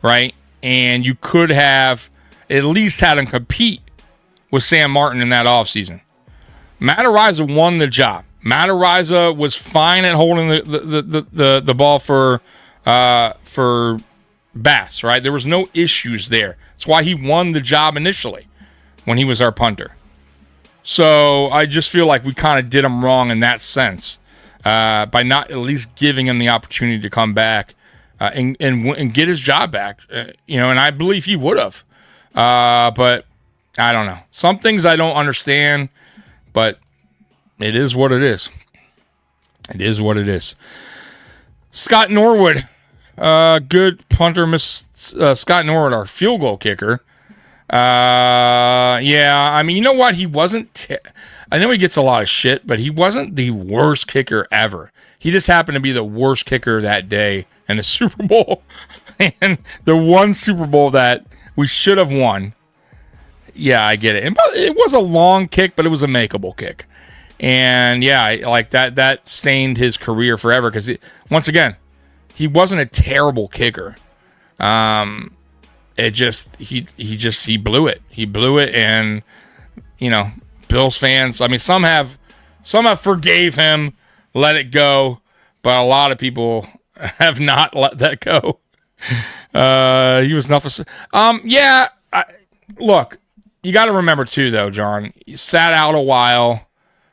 right? And you could have at least had him compete with Sam Martin in that offseason. Matt Araiza won the job. Matt Araiza was fine at holding the ball for Bass, right? There was no issues there. That's why he won the job initially when he was our punter. So I just feel like we kind of did him wrong in that sense by not at least giving him the opportunity to come back and get his job back. You know, and I believe he would have. But I don't know. Some things I don't understand, but it is what it is. It is what it is. Scott Norwood, good punter, Scott Norwood, our field goal kicker. Yeah, I mean, you know what? He wasn't. I know he gets a lot of shit, but he wasn't the worst kicker ever. He just happened to be the worst kicker that day in the Super Bowl. And the one Super Bowl that we should have won. Yeah, I get it. And it was a long kick, but it was a makeable kick. And yeah, like that stained his career forever because once again, he wasn't a terrible kicker. It just he blew it. He blew it, and you know, Bills fans. I mean, some have forgave him, let it go, but a lot of people have not let that go. He was nothing. Yeah. Look, you got to remember too, though, John. He sat out a while.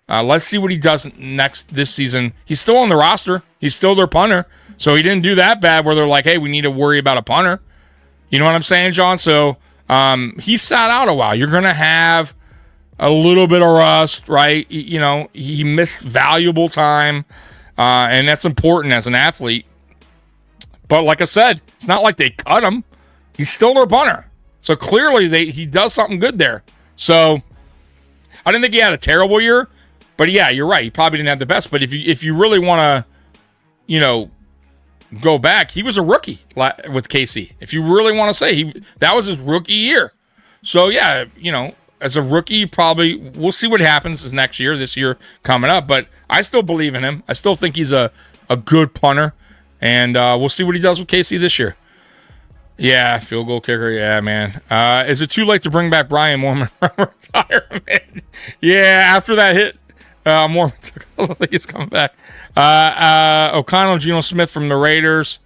Let's see what he does this season. He's still on the roster. He's still their punter. So he didn't do that bad where they're like, hey, we need to worry about a punter. You know what I'm saying, John? So he sat out a while. You're going to have a little bit of rust, right? You know, he missed valuable time, and that's important as an athlete. But like I said, it's not like they cut him. He's still their punter. So clearly he does something good there. So I didn't think he had a terrible year. But yeah, you're right. He probably didn't have the best. But if you really want to, you know, go back, he was a rookie with KC. If you really want to say that was his rookie year. So yeah, you know, as a rookie, probably we'll see what happens this year coming up. But I still believe in him. I still think he's a good punter, and we'll see what he does with KC this year. Yeah, field goal kicker. Yeah, man. Is it too late to bring back Brian Mormon from retirement? Yeah, after that hit. Mormon took. I don't think he's coming back. O'Connell, Geno Smith from the Raiders.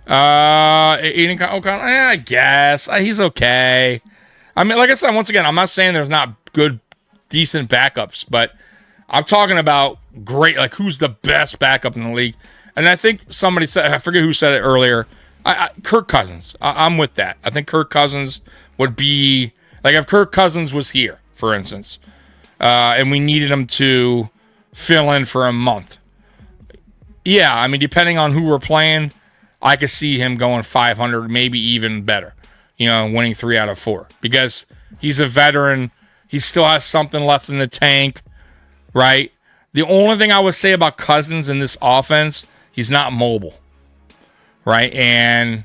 Aiden O'Connell. I guess he's okay. I mean, like I said, once again, I'm not saying there's not good, decent backups, but I'm talking about great. Like, who's the best backup in the league? And I think somebody said, I forget who said it earlier. Kirk Cousins. I'm with that. I think Kirk Cousins would be like if Kirk Cousins was here, for instance. And we needed him to fill in for a month. Yeah, I mean, depending on who we're playing, I could see him going 500, maybe even better. You know, winning 3 out of 4 because he's a veteran. He still has something left in the tank, right? The only thing I would say about Cousins in this offense, he's not mobile, right? And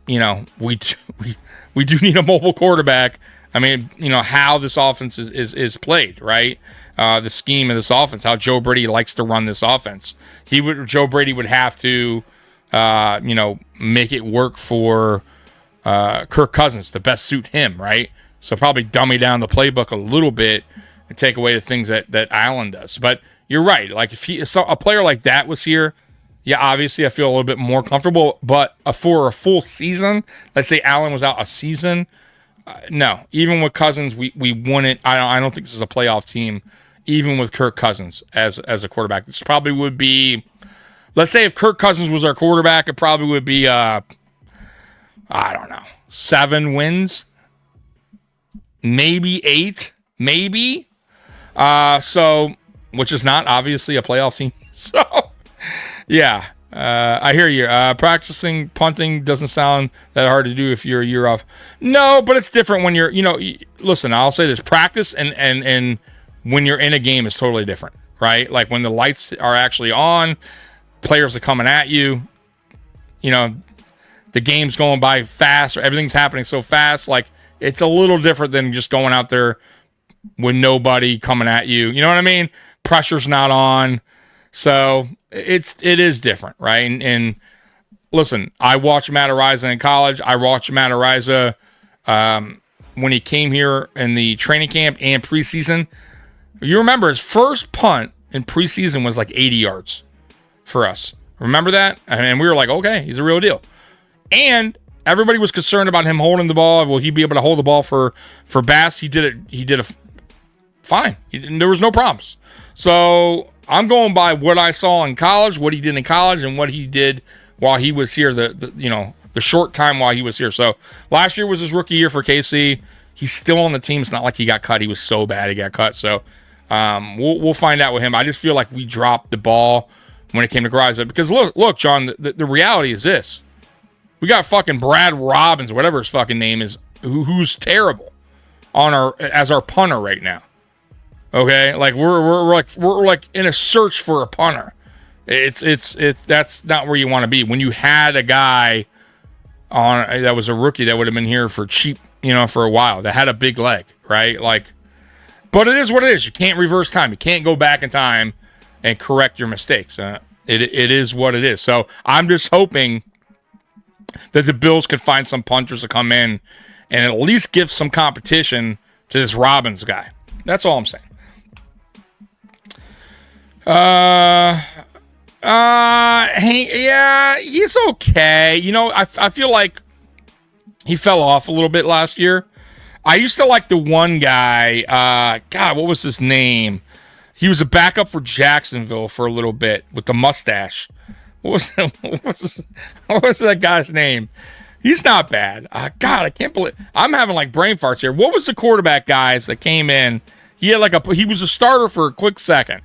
you know, we do need a mobile quarterback. I mean, you know, how this offense is played, right? The scheme of this offense, how Joe Brady likes to run this offense. Joe Brady would have to, you know, make it work for Kirk Cousins to best suit him, right? So probably dummy down the playbook a little bit and take away the things that Allen does. But you're right. Like if a player like that was here, yeah, obviously I feel a little bit more comfortable. But for a full season, let's say Allen was out a season. No, even with Cousins, we wouldn't. I don't think this is a playoff team, even with Kirk Cousins as a quarterback. This probably would be, let's say if Kirk Cousins was our quarterback, it probably would be, I don't know, 7 wins, maybe 8, maybe. So, which is not obviously a playoff team. So, yeah. I hear you. Practicing punting doesn't sound that hard to do if you're a year off. No, but it's different when you're, you know, listen, I'll say this. Practice and when you're in a game is totally different, right? Like when the lights are actually on, players are coming at you, you know, the game's going by fast or everything's happening so fast. Like it's a little different than just going out there with nobody coming at you. You know what I mean? Pressure's not on. So it is different, right? And listen, I watched Matt Araiza in college. I watched Matt Araiza when he came here in the training camp and preseason. You remember his first punt in preseason was like 80 yards for us. Remember that? And we were like, okay, he's a real deal. And everybody was concerned about him holding the ball. Will he be able to hold the ball for Bass? He did it fine. There was no problems. So I'm going by what I saw in college, what he did in college, and what he did while he was here. The short time while he was here. So last year was his rookie year for KC. He's still on the team. It's not like he got cut. He was so bad he got cut. So we'll find out with him. I just feel like we dropped the ball when it came to Griza. Because look, John, the reality is this. We got fucking Brad Robbins, whatever his fucking name is, who's terrible as our punter right now. Okay, like we're like in a search for a punter. That's not where you want to be. When you had a guy that was a rookie that would have been here for cheap, for a while, that had a big leg, right? Like, but it is what it is. You can't reverse time. You can't go back in time and correct your mistakes. It is what it is. So I'm just hoping that the Bills could find some punters to come in and at least give some competition to this Robbins guy. That's all I'm saying. Yeah, he's okay. I feel like he fell off a little bit last year. I used to like the one guy. God, what was his name? He was a backup for Jacksonville for a little bit with the mustache. What was that guy's name? He's not bad. God, I can't believe I'm having like brain farts here. What was the quarterback guys that came in? He was a starter for a quick second.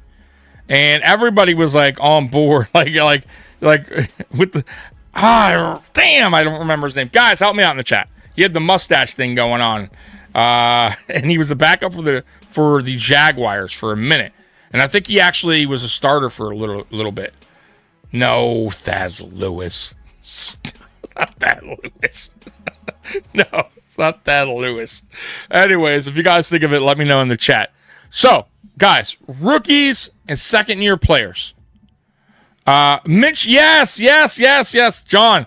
And everybody was like on board, like with the damn, I don't remember his name. Guys, help me out in the chat. He had the mustache thing going on, and he was a backup for the Jaguars for a minute, and I think he actually was a starter for a little bit. No, Thad Lewis. It's not Thad Lewis. No, it's not Thad Lewis. Anyways, if you guys think of it, let me know in the chat. So, guys, rookies and second-year players. Minch, yes. John,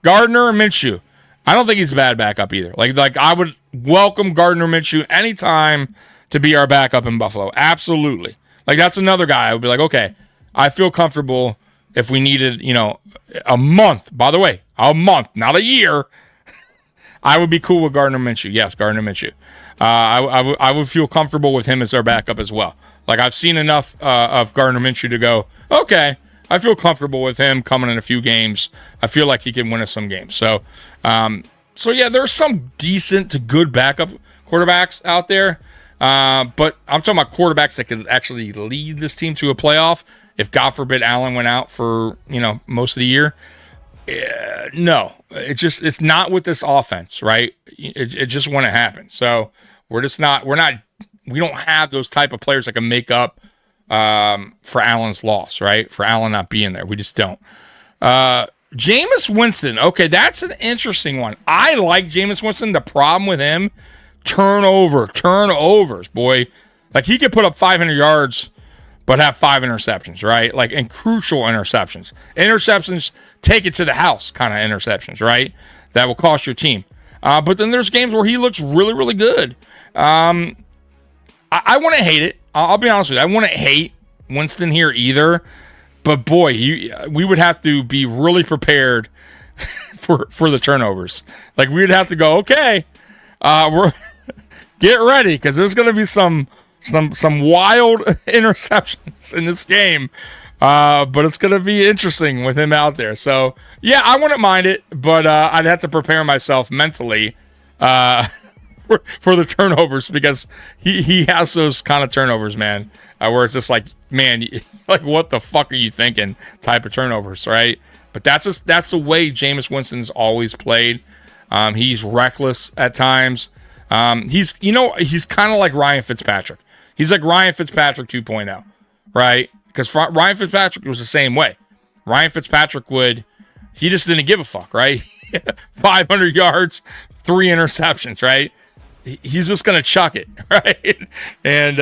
Gardner Minshew. I don't think he's a bad backup either. Like I would welcome Gardner Minshew anytime to be our backup in Buffalo. Absolutely. Like that's another guy I would be like, okay, I feel comfortable if we needed, a month. By the way, a month, not a year. I would be cool with Gardner Minshew. Yes, Gardner Minshew. I would feel comfortable with him as our backup as well. Like I've seen enough of Gardner Minshew to go, okay, I feel comfortable with him coming in a few games. I feel like he can win us some games. So yeah, there's some decent to good backup quarterbacks out there. But I'm talking about quarterbacks that could actually lead this team to a playoff. If God forbid Allen went out for, most of the year. No, it's not with this offense, right? It just wouldn't happen. So we don't have those type of players that can make up for Allen's loss, right? For Allen not being there. We just don't. Jameis Winston. Okay, that's an interesting one. I like Jameis Winston. The problem with him, turnovers, boy. Like he could put up 500 yards, but have 5 interceptions, right? Like, and crucial interceptions. Interceptions, take it to the house kind of interceptions, right? That will cost your team. But then there's games where he looks really, really good. I wouldn't hate it. I'll be honest with you. I wouldn't hate Winston here either. But boy, we would have to be really prepared for the turnovers. Like we'd have to go, okay, we're get ready because there's going to be some wild interceptions in this game. But it's going to be interesting with him out there. So yeah, I wouldn't mind it, but I'd have to prepare myself mentally for the turnovers because he has those kind of turnovers, man, where it's just like, man, like what the fuck are you thinking type of turnovers, right? But that's the way Jameis Winston's always played. He's reckless at times. He's kind of like Ryan Fitzpatrick. He's like Ryan Fitzpatrick 2.0, right? Because Ryan Fitzpatrick was the same way. Ryan Fitzpatrick he just didn't give a fuck, right? 500 yards, 3 interceptions, right? He's just going to chuck it, right? And,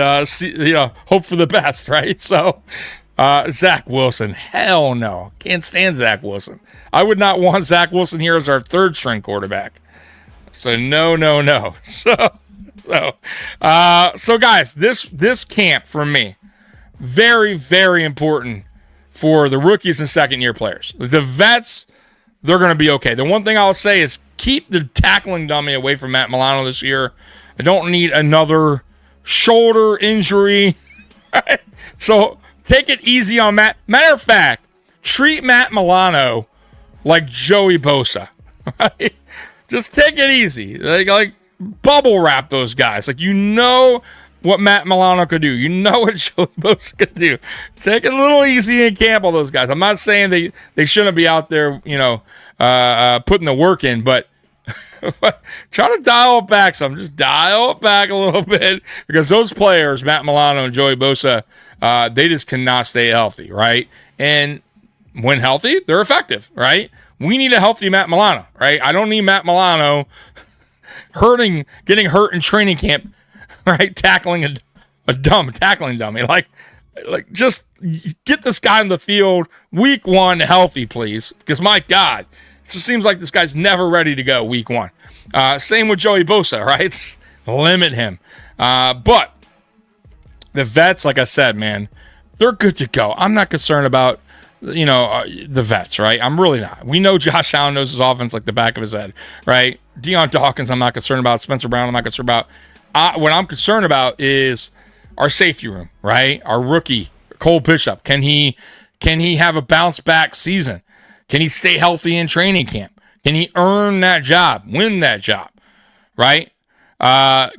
hope for the best, right? So, Zach Wilson, hell no. Can't stand Zach Wilson. I would not want Zach Wilson here as our third string quarterback. So, no. So guys, this camp for me, very, very important for the rookies and second-year players. The vets, they're going to be okay. The one thing I'll say is keep the tackling dummy away from Matt Milano this year. I don't need another shoulder injury. Right? So take it easy on Matt. Matter of fact, treat Matt Milano like Joey Bosa. Right? Just take it easy. Like bubble wrap those guys. Like what Matt Milano could do. You know what Joey Bosa could do. Take it a little easy in camp on those guys. I'm not saying they shouldn't be out there, putting the work in, but Try to dial it back some. Just dial it back a little bit because those players, Matt Milano and Joey Bosa, they just cannot stay healthy, right? And when healthy, they're effective, right? We need a healthy Matt Milano, right? I don't need Matt Milano getting hurt in training camp, right? Tackling a tackling dummy. Like just get this guy in the field week 1 healthy, please. Because my God, it just seems like this guy's never ready to go week 1. Same with Joey Bosa, right? Just limit him. But the vets, like I said, man, they're good to go. I'm not concerned about, the vets, right? I'm really not. We know Josh Allen knows his offense like the back of his head, right? Deion Dawkins, I'm not concerned about. Spencer Brown, I'm not concerned about. What I'm concerned about is our safety room, right? Our rookie, Cole Bishop. Can he have a bounce back season? Can he stay healthy in training camp? Can he earn that job, win that job, right? Then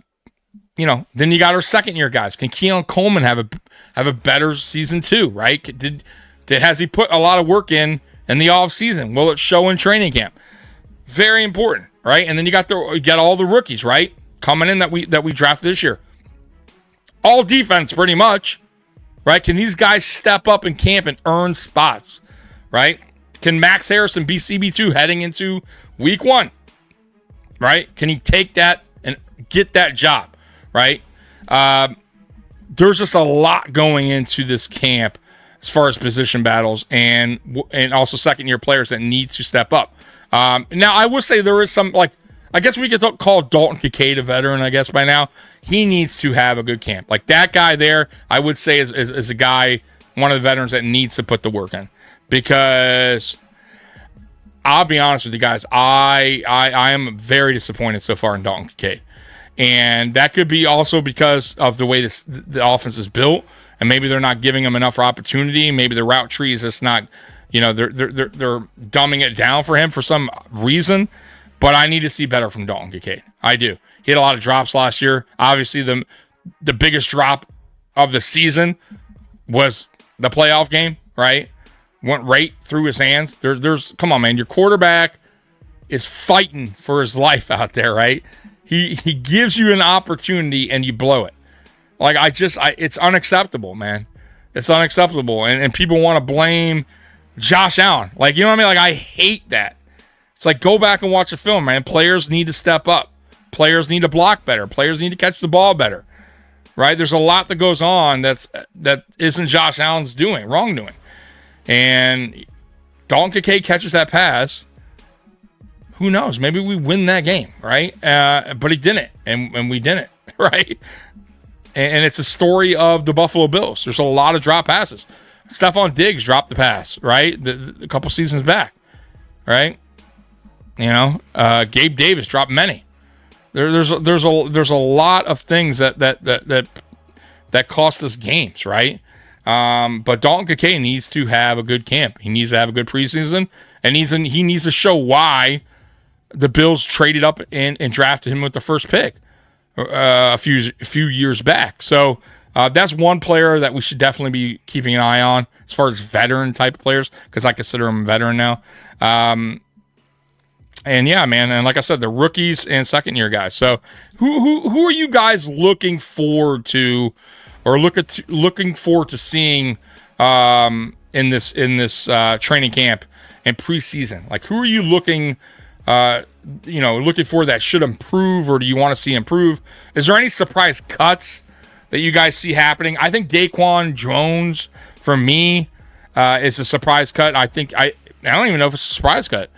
you got our second year guys. Can Keon Coleman have a better season too, right? Has he put a lot of work in the off season? Will it show in training camp? Very important, right? And then you got all the rookies, right, coming in that we drafted this year. All defense, pretty much, right? Can these guys step up in camp and earn spots, right? Can Max Harrison be CB2 heading into week 1, right? Can he take that and get that job, right? There's just a lot going into this camp as far as position battles and also second-year players that need to step up. Now, I would say there is some, I guess we could call Dalton Kincaid a veteran, I guess, by now. He needs to have a good camp. Like, that guy there, I would say, is a guy, one of the veterans that needs to put the work in. Because I'll be honest with you guys, I am very disappointed so far in Dalton Kincaid. And that could be also because of the way the offense is built. And maybe they're not giving him enough opportunity. Maybe the route tree is just not, they're dumbing it down for him for some reason. But I need to see better from Dalton Kincaid. I do. He had a lot of drops last year. Obviously, the biggest drop of the season was the playoff game, right? Went right through his hands. Come on, man. Your quarterback is fighting for his life out there, right? He gives you an opportunity and you blow it. Like, it's unacceptable, man. It's unacceptable. And people want to blame Josh Allen. Like, you know what I mean? Like, I hate that. It's like, go back and watch a film, man. Players need to step up. Players need to block better. Players need to catch the ball better, right? There's a lot that goes on that isn't Josh Allen's wrongdoing. And Dalton Kincaid catches that pass. Who knows? Maybe we win that game, right? But he didn't, and we didn't, right? And it's a story of the Buffalo Bills. There's a lot of drop passes. Stephon Diggs dropped the pass, right? A couple seasons back, right? Gabe Davis dropped many. There's a lot of things that cost us games, right? But Dalton Kincaid needs to have a good camp. He needs to have a good preseason, and he needs to show why the Bills traded up and drafted him with the first pick a few years back. So that's one player that we should definitely be keeping an eye on as far as veteran type of players, because I consider him a veteran now. And yeah, man, and like I said, the rookies and second year guys. So who are you guys looking forward to, or looking forward to seeing in this training camp and preseason? Like, who are you looking for that should improve, or do you want to see improve? Is there any surprise cuts that you guys see happening? I think Daquan Jones, for me, is a surprise cut. I don't even know if it's a surprise cut.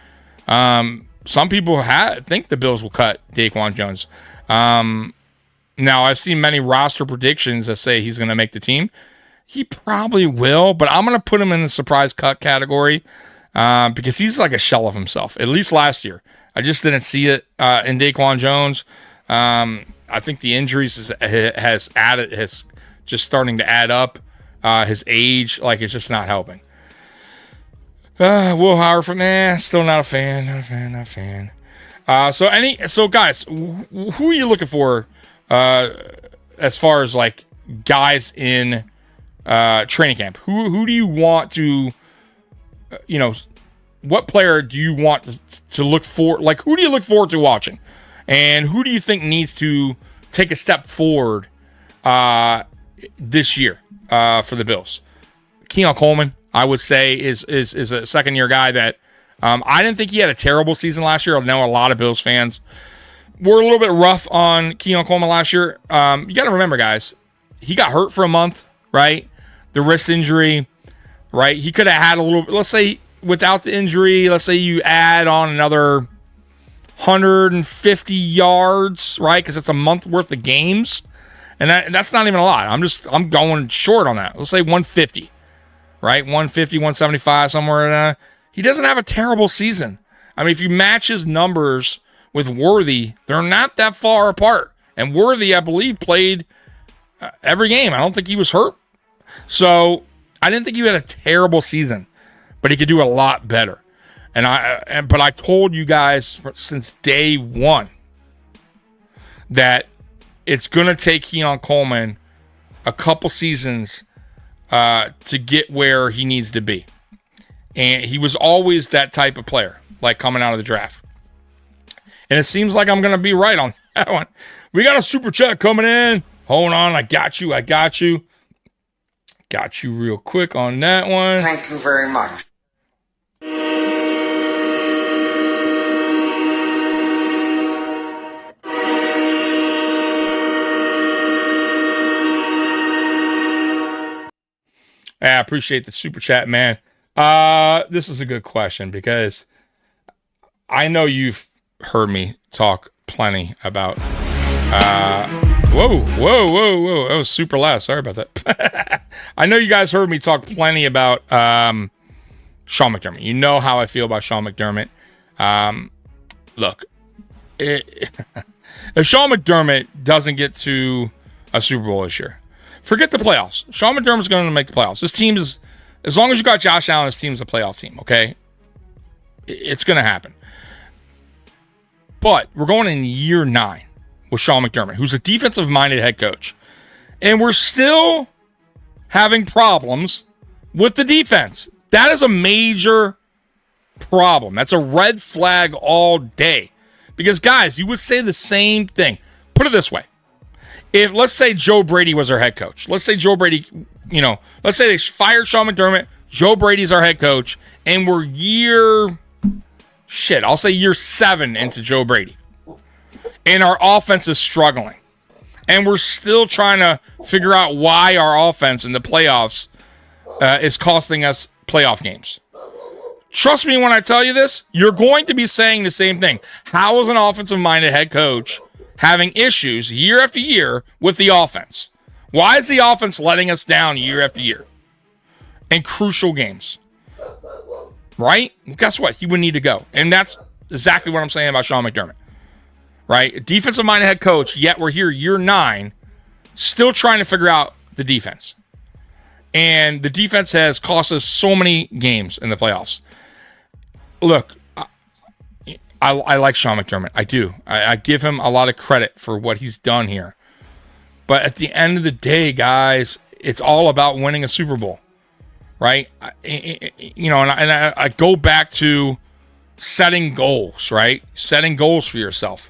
Some people think the Bills will cut Daquan Jones. Now, I've seen many roster predictions that say he's going to make the team. He probably will, but I'm going to put him in the surprise cut category because he's like a shell of himself, at least last year. I just didn't see it in Daquan Jones. I think the injuries has just starting to add up. His age, it's just not helping. Will Howard still not a fan. So guys, who are you looking for as far as guys in training camp? Who do you want to what player do you want to look for? Like, who do you look forward to watching? And who do you think needs to take a step forward this year for the Bills? Keon Coleman, I would say, is a second-year guy that I didn't think he had a terrible season last year. I know a lot of Bills fans were a little bit rough on Keon Coleman last year. You got to remember, guys, he got hurt for a month, right? The wrist injury, right? He could have had a little, let's say, without the injury, let's say you add on another 150 yards, right? Because it's a month worth of games. And that's not even a lot. I'm going short on that. Let's say 150, right? 150, 175, somewhere in there. He doesn't have a terrible season. I mean, if you match his numbers with Worthy, they're not that far apart. And Worthy, I believe, played every game. I don't think he was hurt. So I didn't think he had a terrible season, but he could do a lot better. But I told you guys since day one that it's going to take Keon Coleman a couple seasons to get where he needs to be. And he was always that type of player, like coming out of the draft. And it seems like I'm going to be right on that one. We got a super chat coming in. Hold on. I got you. Got you real quick on that one.
Thank you very much.
I appreciate the super chat, man. This is a good question because I know you've heard me talk plenty about. Whoa. That was super loud. Sorry about that. I know you guys heard me talk plenty about Sean McDermott. You know how I feel about Sean McDermott. Look, if Sean McDermott doesn't get to a Super Bowl this year, forget the playoffs. Sean McDermott's going to make the playoffs. This team is, as long as you got Josh Allen, this team's a playoff team, okay? It's going to happen. But we're going in year 9 with Sean McDermott, who's a defensive-minded head coach. And we're still having problems with the defense. That is a major problem. That's a red flag all day. Because, guys, you would say the same thing. Put it this way. If, let's say, Joe Brady was our head coach. Let's say Joe Brady, let's say they fired Sean McDermott. Joe Brady's our head coach. And we're year 7 into Joe Brady. And our offense is struggling. And we're still trying to figure out why our offense in the playoffs is costing us playoff games. Trust me when I tell you this, you're going to be saying the same thing. How is an offensive-minded head coach having issues year after year with the offense? Why is the offense letting us down year after year in crucial games? Right? Well, guess what? He would need to go. And that's exactly what I'm saying about Sean McDermott. Right? Defensive-minded head coach, yet we're here year 9, still trying to figure out the defense. And the defense has cost us so many games in the playoffs. Look, I like Sean McDermott. I do. I give him a lot of credit for what he's done here. But at the end of the day, guys, it's all about winning a Super Bowl. Right? I go back to setting goals, right? Setting goals for yourself.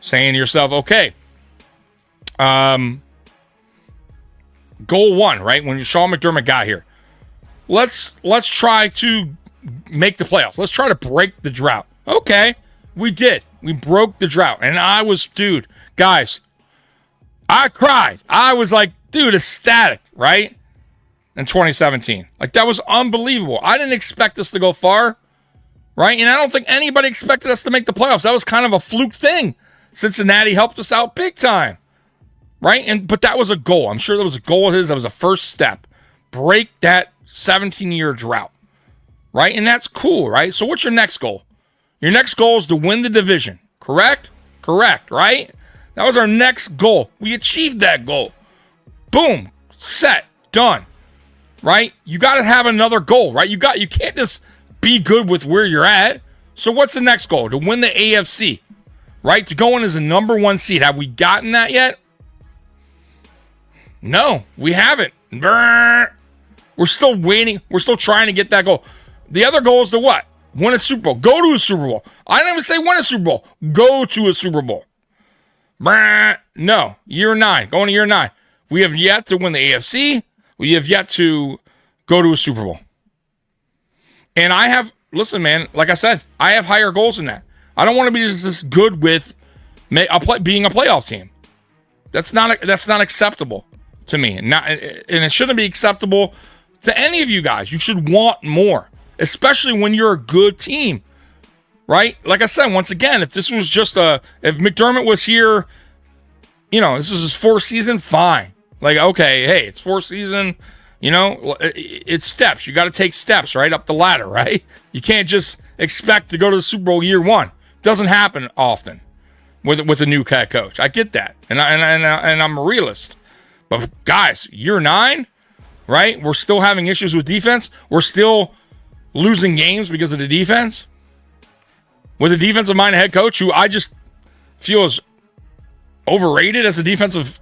Saying to yourself, okay, goal 1, right? When Sean McDermott got here, let's try to make the playoffs. Let's try to break the drought. Okay, we did. We broke the drought. And guys, I cried. I was like, ecstatic, right? In 2017. Like, that was unbelievable. I didn't expect us to go far, right? And I don't think anybody expected us to make the playoffs. That was kind of a fluke thing. Cincinnati helped us out big time, right? But that was a goal. I'm sure that was a goal of his. That was a first step. Break that 17-year drought, right? And that's cool, right? So what's your next goal? Your next goal is to win the division, correct? Correct, right? That was our next goal. We achieved that goal. Boom, set, done, right? You got to have another goal, right? You can't just be good with where you're at. So what's the next goal? To win the AFC. Right? To go in as a number 1 seed. Have we gotten that yet? No, we haven't. We're still waiting. We're still trying to get that goal. The other goal is to what? Win a Super Bowl. Go to a Super Bowl. I didn't even say win a Super Bowl. Go to a Super Bowl. No. Year 9. Going to year 9. We have yet to win the AFC. We have yet to go to a Super Bowl. And listen, man, like I said, I have higher goals than that. I don't want to be just good with being a playoff team. That's not acceptable to me. And it shouldn't be acceptable to any of you guys. You should want more, especially when you're a good team, right? Like I said, once again, if this was just if McDermott was here, this is his 4th season, fine. Like, okay, hey, it's 4th season, it's steps. You got to take steps right up the ladder, right? You can't just expect to go to the Super Bowl year 1. Doesn't happen often with a new head coach. I get that, and I'm a realist. But guys, year 9, right? We're still having issues with defense. We're still losing games because of the defense. With a defensive-minded head coach who I just feel is overrated as a defensive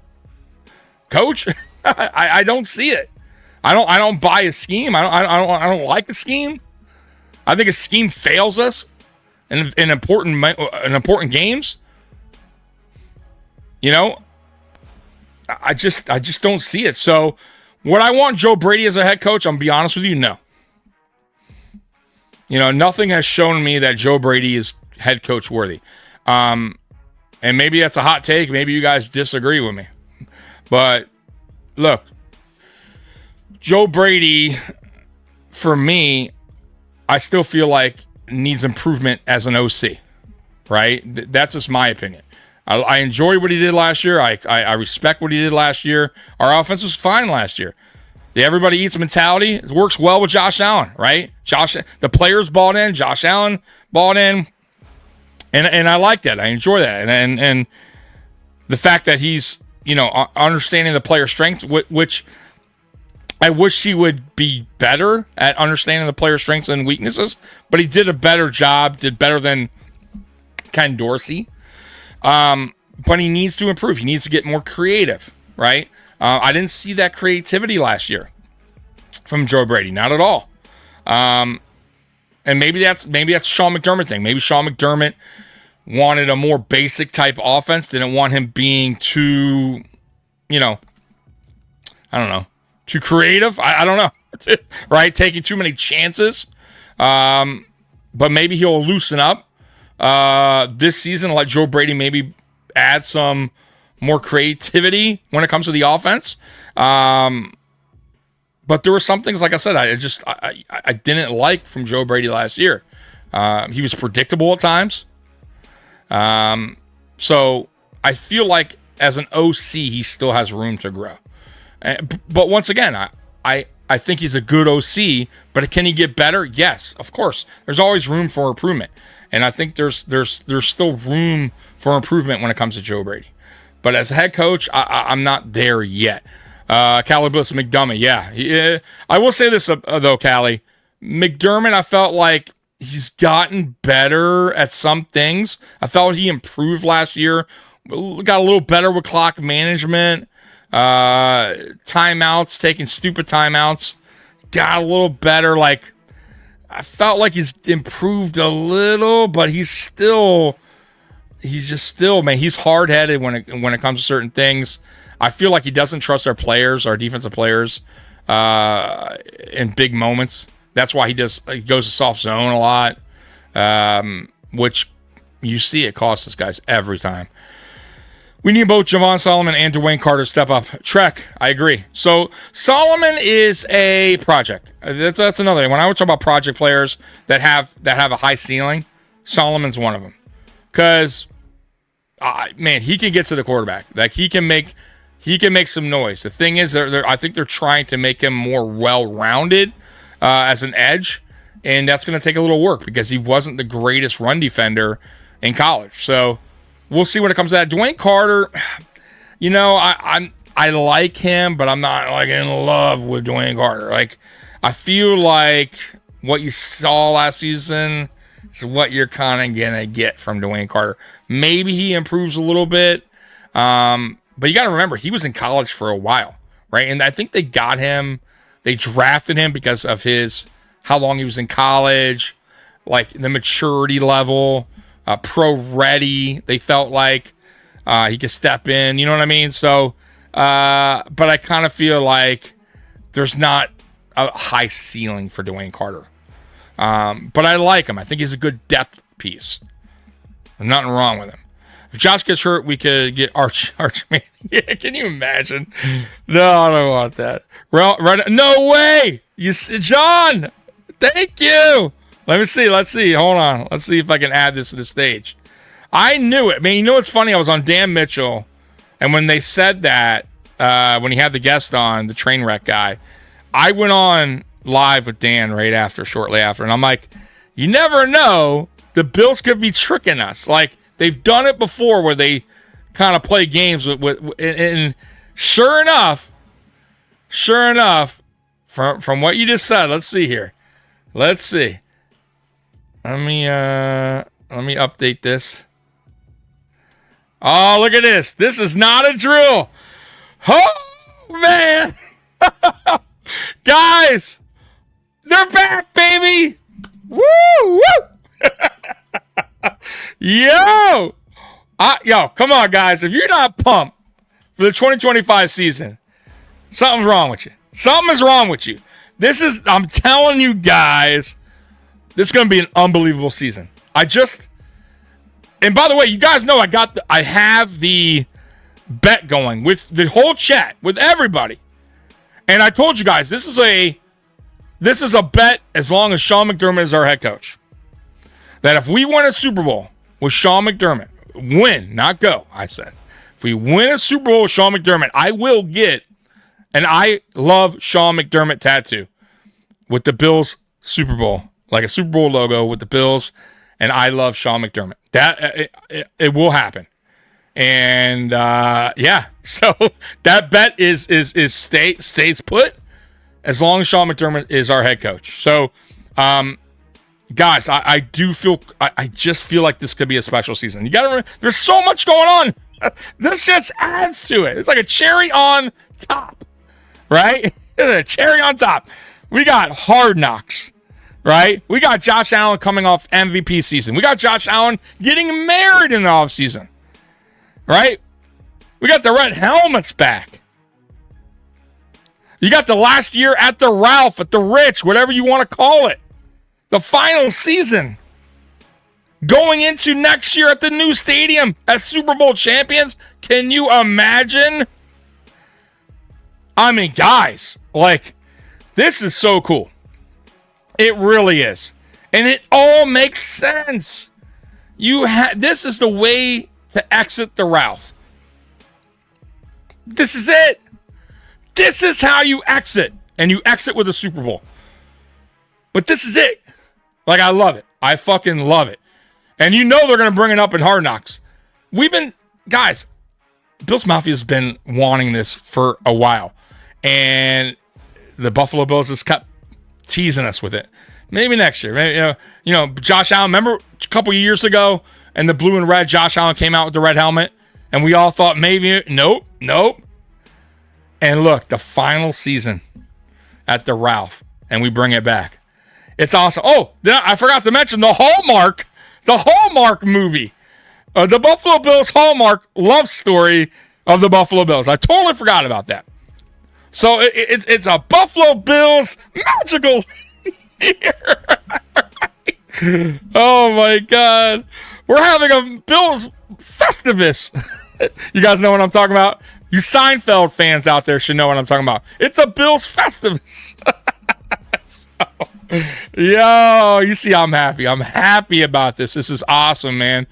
coach. I don't see it. I don't buy a scheme. I don't like the scheme. I think a scheme fails us in important games. I just don't see it. So, would I want Joe Brady as a head coach? I'm gonna be honest with you, no. Nothing has shown me that Joe Brady is head coach worthy. And maybe that's a hot take. Maybe you guys disagree with me. But look, Joe Brady, for me, I still feel like needs improvement as an OC, right? That's just my opinion. I enjoy what he did last year. I respect what he did last year. Our offense was fine last year. The everybody eats mentality, it works well with Josh Allen, right? The players bought in, Josh Allen bought in, and I like that. I enjoy that, and the fact that he's understanding the player strengths, which I wish he would be better at understanding the player strengths and weaknesses, but he did a better job, did better than Ken Dorsey. But he needs to improve. He needs to get more creative, right? I didn't see that creativity last year from Joe Brady, not at all. And maybe that's Sean McDermott thing. Maybe Sean McDermott wanted a more basic type offense. Didn't want him being too, I don't know, too creative. I don't know, right? Taking too many chances. But maybe he'll loosen up this season. Let Joe Brady maybe add some more creativity when it comes to the offense. But there were some things, like I said, I didn't like from Joe Brady last year. He was predictable at times. So I feel like as an OC, he still has room to grow. But once again, I think he's a good OC, but can he get better? Yes, of course. There's always room for improvement. And I think there's still room for improvement when it comes to Joe Brady. But as a head coach, I'm not there yet. Callie Bliss McDermott, yeah. I will say this, though, Callie. McDermott, I felt like he's gotten better at some things. I felt he improved last year. Got a little better with clock management. Timeouts, taking stupid timeouts. Got a little better. Like, I felt like he's improved a little, but he's just still, man, he's hard-headed when it comes to certain things. I feel like he doesn't trust our defensive players, in big moments. That's why he goes to soft zone a lot, which you see it costs us guys every time. We need both Javon Solomon and Dwayne Carter to step up. Trek, I agree. So Solomon is a project. That's another thing. When I would talk about project players that have a high ceiling, Solomon's one of them. Because, man, he can get to the quarterback. Like he can make some noise. The thing is, I think they're trying to make him more well-rounded as an edge, and that's going to take a little work because he wasn't the greatest run defender in college. So we'll see when it comes to that. Dwayne Carter, I like him, but I'm not like in love with Dwayne Carter. Like, I feel like what you saw last season is what you're kind of gonna get from Dwayne Carter. Maybe he improves a little bit, but you got to remember he was in college for a while, right? And I think they got him. They drafted him because of how long he was in college. like the maturity level, pro ready. They felt like he could step in. You know what I mean? So, but I kind of feel like there's not a high ceiling for Dwayne Carter. But I like him. I think he's a good depth piece. There's nothing wrong with him. If Josh gets hurt, we could get Arch Man. Yeah, can you imagine? No, I don't want that. Right, no way. John, thank you. Let me see. Let's see. Hold on. Let's see if I can add this to the stage. I knew it. Man, you know what's funny? I was on Dan Mitchell, and when they said that, when he had the guest on, the train wreck guy, I went on live with Dan shortly after, and I'm like, you never know. The Bills could be tricking us. Like, they've done it before where they kind of play games with and sure enough, from what you just said, let's see here. Let's see. Let me update this. Oh, look at this. This is not a drill. Oh, man. Guys, they're back, baby. Woo, woo. Yo, come on, guys. If you're not pumped for the 2025 season, something's wrong with you. Something is wrong with you. I'm telling you guys, this is going to be an unbelievable season. And by the way, you guys know I have the bet going with the whole chat, with everybody. And I told you guys, this is a bet as long as Sean McDermott is our head coach. That if we win a Super Bowl with Sean McDermott, win, not go, I said. If we win a Super Bowl with Sean McDermott, I will get an I love Sean McDermott tattoo with the Bills Super Bowl, like a Super Bowl logo with the Bills, and I love Sean McDermott. That it will happen. And so that bet is stays put as long as Sean McDermott is our head coach. So, guys, I just feel like this could be a special season. You got to remember, there's so much going on. This just adds to it. It's like a cherry on top, right? A cherry on top. We got Hard Knocks, right? We got Josh Allen coming off MVP season. We got Josh Allen getting married in the offseason, right? We got the red helmets back. You got the last year at the Ralph, at the Ritz, whatever you want to call it. The final season. Going into next year at the new stadium as Super Bowl champions. Can you imagine? I mean, guys, like, this is so cool. It really is. And it all makes sense. This is the way to exit the Ralph. This is it. This is how you exit. And you exit with a Super Bowl. But this is it. Like, I love it. I fucking love it. And you know they're going to bring it up in Hard Knocks. Guys, Bills Mafia has been wanting this for a while. And the Buffalo Bills just kept teasing us with it. Maybe next year. Maybe, you know, Josh Allen, remember a couple years ago, and the blue and red, Josh Allen came out with the red helmet, and we all thought maybe, nope. And look, the final season at the Ralph, and we bring it back. It's awesome. Oh, I forgot to mention the Hallmark movie. The Buffalo Bills Hallmark love story of the Buffalo Bills. I totally forgot about that. So it's a Buffalo Bills magical year. Oh, my God. We're having a Bills Festivus. You guys know what I'm talking about? You Seinfeld fans out there should know what I'm talking about. It's a Bills Festivus. Yo, you see I'm happy. I'm happy about this. This is awesome, man.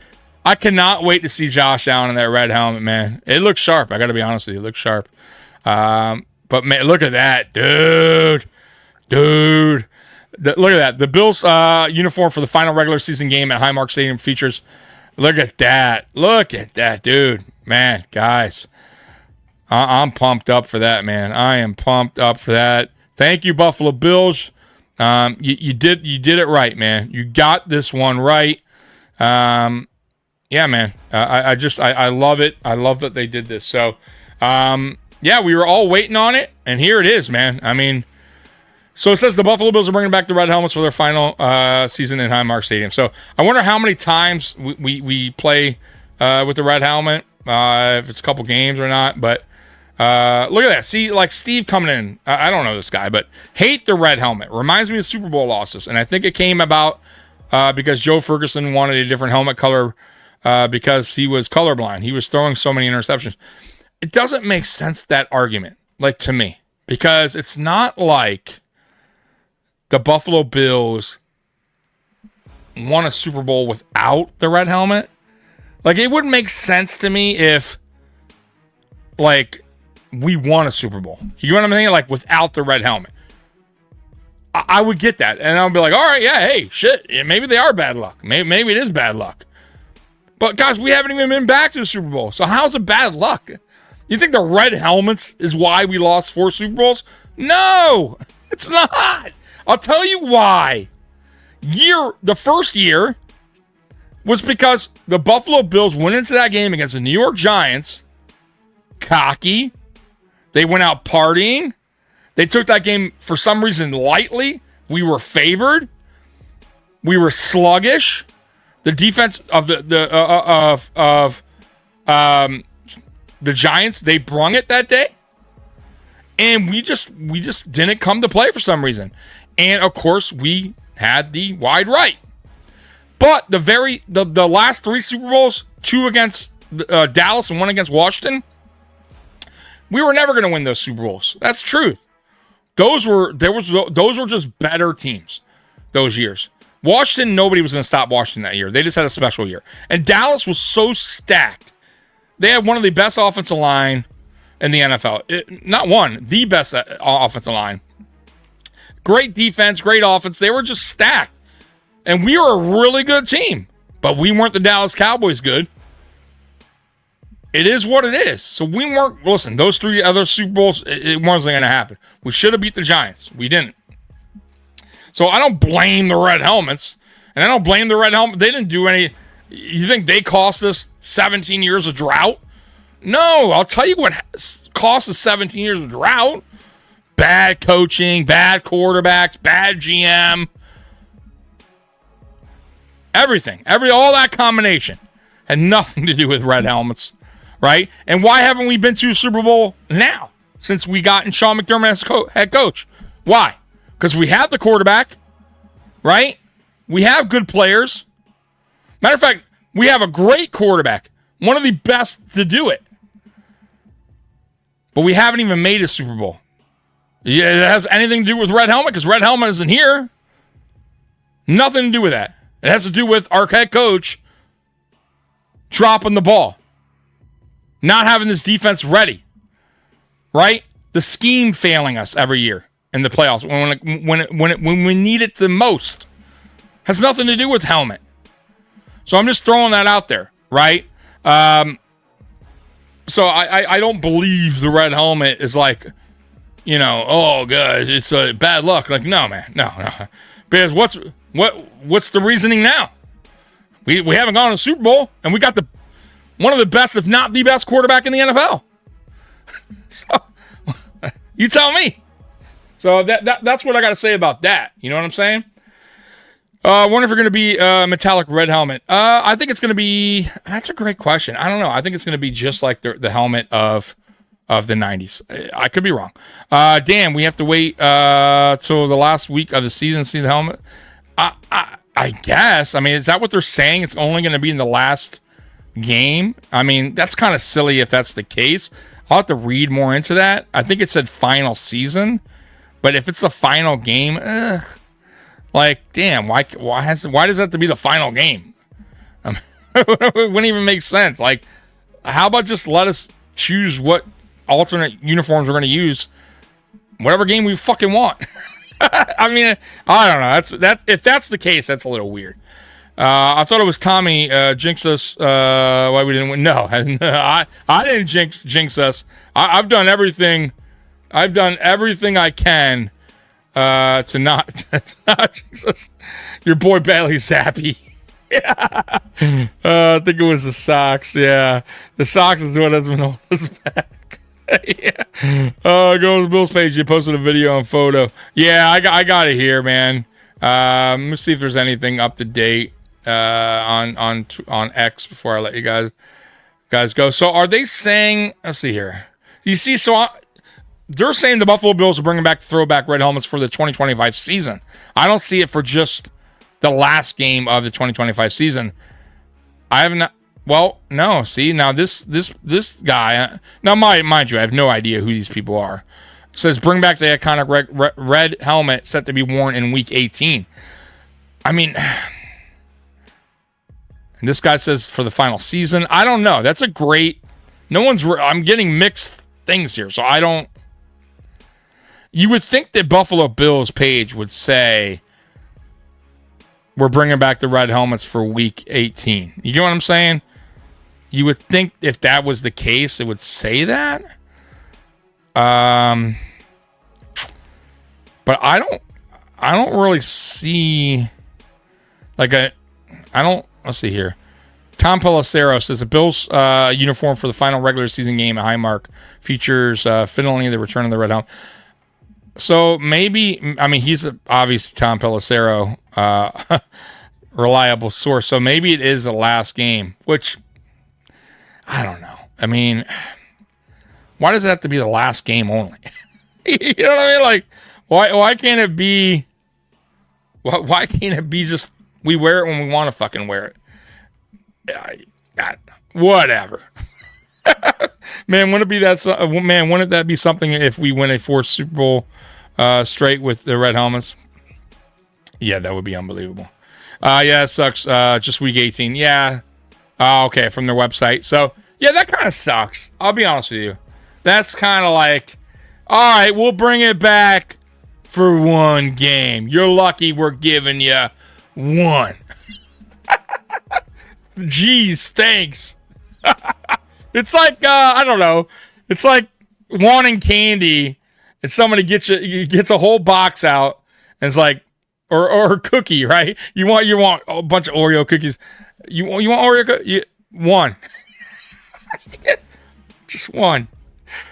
I cannot wait to see Josh Allen in that red helmet, man. It looks sharp. I got to be honest with you. It looks sharp. But, man, look at that. Dude. Look at that. The Bills uniform for the final regular season game at Highmark Stadium features. Look at that. Look at that, dude. Man, guys. I'm pumped up for that, man. I am pumped up for that. Thank you, Buffalo Bills. You did it right, man. You got this one right. Yeah, man. I love it. I love that they did this. So, yeah, we were all waiting on it, and here it is, man. I mean, So it says the Buffalo Bills are bringing back the red helmets for their final season in Highmark Stadium. So I wonder how many times we play with the red helmet, if it's a couple games or not. But look at that. See, like Steve coming in. I don't know this guy, but hate the red helmet. Reminds me of Super Bowl losses. And I think it came about because Joe Ferguson wanted a different helmet color because he was colorblind. He was throwing so many interceptions. It doesn't make sense, that argument, like to me, because it's not like the Buffalo Bills won a Super Bowl without the red helmet. Like, it wouldn't make sense to me if, like, we won a Super Bowl. You know what I'm saying? Like, without the red helmet. I would get that. And I would be like, all right, yeah, hey, shit. Yeah, maybe they are bad luck. Maybe it is bad luck. But, guys, we haven't even been back to the Super Bowl. So how's it bad luck? You think the red helmets is why we lost 4 Super Bowls? No, it's not. I'll tell you why. The first year was because the Buffalo Bills went into that game against the New York Giants cocky. They went out partying. They took that game for some reason lightly. We were favored. We were sluggish. The defense of the Giants, they brung it that day. And we just didn't come to play for some reason. And of course, we had the wide right. But the last 3 Super Bowls, 2 against Dallas and 1 against Washington, we were never going to win those Super Bowls. That's the truth. Those were just better teams those years. Washington, nobody was going to stop Washington that year. They just had a special year. And Dallas was so stacked. They had one of the best offensive line in the NFL. The best offensive line. Great defense, great offense. They were just stacked. And we were a really good team. But we weren't the Dallas Cowboys good. It is what it is. So we weren't, listen, those 3 other Super Bowls, it wasn't going to happen. We should have beat the Giants. We didn't. So I don't blame the red helmets. And I don't blame the red helmet. They didn't do any. You think they cost us 17 years of drought? No, I'll tell you what cost us 17 years of drought. Bad coaching, bad quarterbacks, bad GM. Everything. All that combination had nothing to do with red helmets, right? And why haven't we been to a Super Bowl now since we got in Sean McDermott as head coach? Why? Because we have the quarterback, right? We have good players. Matter of fact, we have a great quarterback. One of the best to do it. But we haven't even made a Super Bowl. Yeah, it has anything to do with red helmet because red helmet isn't here. Nothing to do with that. It has to do with our head coach dropping the ball. Not having this defense ready. Right? The scheme failing us every year in the playoffs when we need it the most. Has nothing to do with helmet. So I'm just throwing that out there, right? So I don't believe the red helmet is like, oh, guys, it's bad luck. Like, no, man, no. Because what's the reasoning now? We haven't gone to the Super Bowl, and we got one of the best, if not the best, quarterback in the NFL. So you tell me. So that's what I got to say about that. You know what I'm saying? I wonder if you're going to be metallic red helmet. I think it's going to be. That's a great question. I don't know. I think it's going to be just like the helmet of the 90s. I could be wrong. Dan, we have to wait till the last week of the season to see the helmet. I guess. I mean, is that what they're saying? It's only going to be in the last game? I mean, that's kind of silly if that's the case. I'll have to read more into that. I think it said final season, but if it's the final game, like, damn, why does that have to be the final game? It wouldn't even make sense. Like, how about just let us choose what alternate uniforms we're going to use, whatever game we fucking want? I mean, I don't know. If that's the case, that's a little weird. I thought it was Tommy jinxed us. Why we didn't win? No, I didn't jinx us. I've done everything. I've done everything I can to not jinx us. Your boy Bailey's happy. Yeah. I think it was the socks. Yeah, the socks is what has been holding us back. Yeah. Go to the Bills page. You posted a video and photo. Yeah, I got it here, man. Let me see if there's anything up to date on X before I let you guys go. So are they saying? Let's see here. You see, they're saying the Buffalo Bills are bringing back the throwback red helmets for the 2025 season. I don't see it for just the last game of the 2025 season. I have not. Well, no. See, now this guy. Now, mind you, I have no idea who these people are. It says bring back the iconic red helmet set to be worn in Week 18. I mean, and this guy says for the final season. I don't know. That's a great. I'm getting mixed things here, so I don't. You would think that Buffalo Bills page would say we're bringing back the red helmets for Week 18. You get what I'm saying? You would think if that was the case, it would say that. But I don't really see let's see here. Tom Pelissero says the Bills uniform for the final regular season game at Highmark features finally the return of the red helmet. So maybe, I mean, he's obviously Tom Pelissero, reliable source. So maybe it is the last game, which I don't know. I mean, why does it have to be the last game only? You know what I mean? Like, why can't it be? Why can't it be just we wear it when we want to fucking wear it? Whatever. Man, wouldn't that be something if we win a fourth Super Bowl straight with the red helmets? Yeah, that would be unbelievable. Yeah, it sucks. Just Week 18. Yeah. Okay, from their website. So, yeah, that kind of sucks. I'll be honest with you. That's kind of like, all right, we'll bring it back for one game. You're lucky we're giving you one. Jeez, thanks. It's like, I don't know. It's like wanting candy and somebody gets a whole box out and it's like, or a cookie, right? You want a bunch of Oreo cookies. You want Oreo cookies? One. Just one.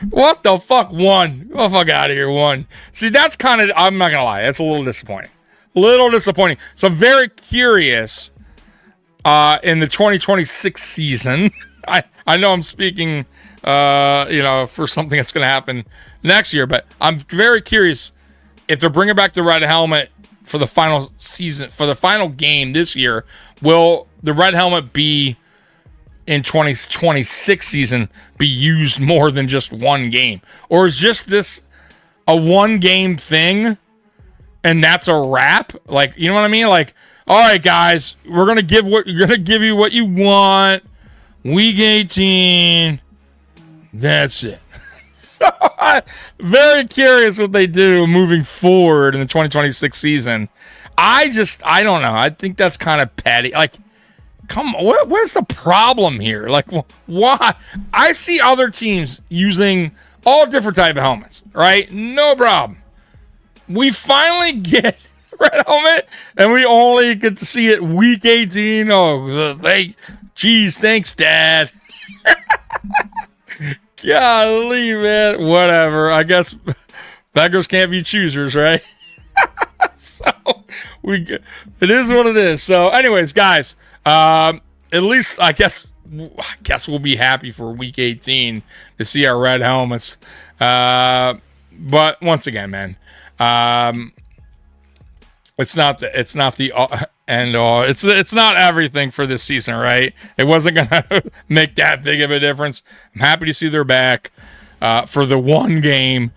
What the fuck? One. Get the fuck out of here. One. See, that's kind of, I'm not going to lie. That's a little disappointing. So I'm very curious in the 2026 season. I know I'm speaking, for something that's going to happen next year, but I'm very curious if they're bringing back the red helmet for the final season, for the final game this year. Will the red helmet be in 2026 season be used more than just one game, or is just this a one game thing and that's a wrap? Like, you know what I mean? Like, all right, guys, we're gonna give you what you want. Week 18, that's it. So, very curious what they do moving forward in the 2026 season. I don't know. I think that's kind of petty. Like, come on, where's the problem here? Like, why? I see other teams using all different type of helmets, right? No problem. We finally get red helmet, and we only get to see it Week 18. Oh, thanks, Dad. Golly, man. Whatever. I guess beggars can't be choosers, right? So it is what it is. So, anyways, guys, at least I guess we'll be happy for Week 18 to see our red helmets. But once again, man, it's not the end all. It's not everything for this season, right? It wasn't gonna make that big of a difference. I'm happy to see they're back for the one game,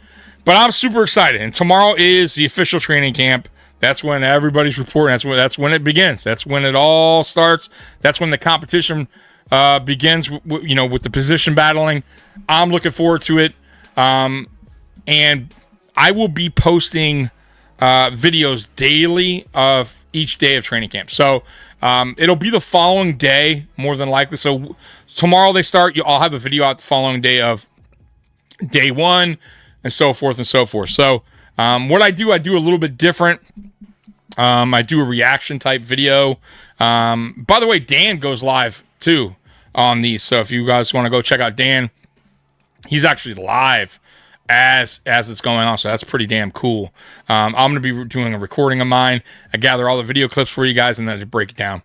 but I'm super excited. And tomorrow is the official training camp. That's when everybody's reporting. That's when it begins. That's when it all starts. That's when the competition begins. With the position battling. I'm looking forward to it, and I will be posting videos daily of each day of training camp. So it'll be the following day, more than likely. So tomorrow they start. I'll have a video out the following day of day one, and so forth and so forth. So what I do a little bit different. I do a reaction type video. By the way, Dan goes live too on these. So if you guys want to go check out Dan, He's actually live as it's going on, so that's pretty damn cool. I'm going to be doing a recording of mine. I gather all the video clips for you guys and then to break it down.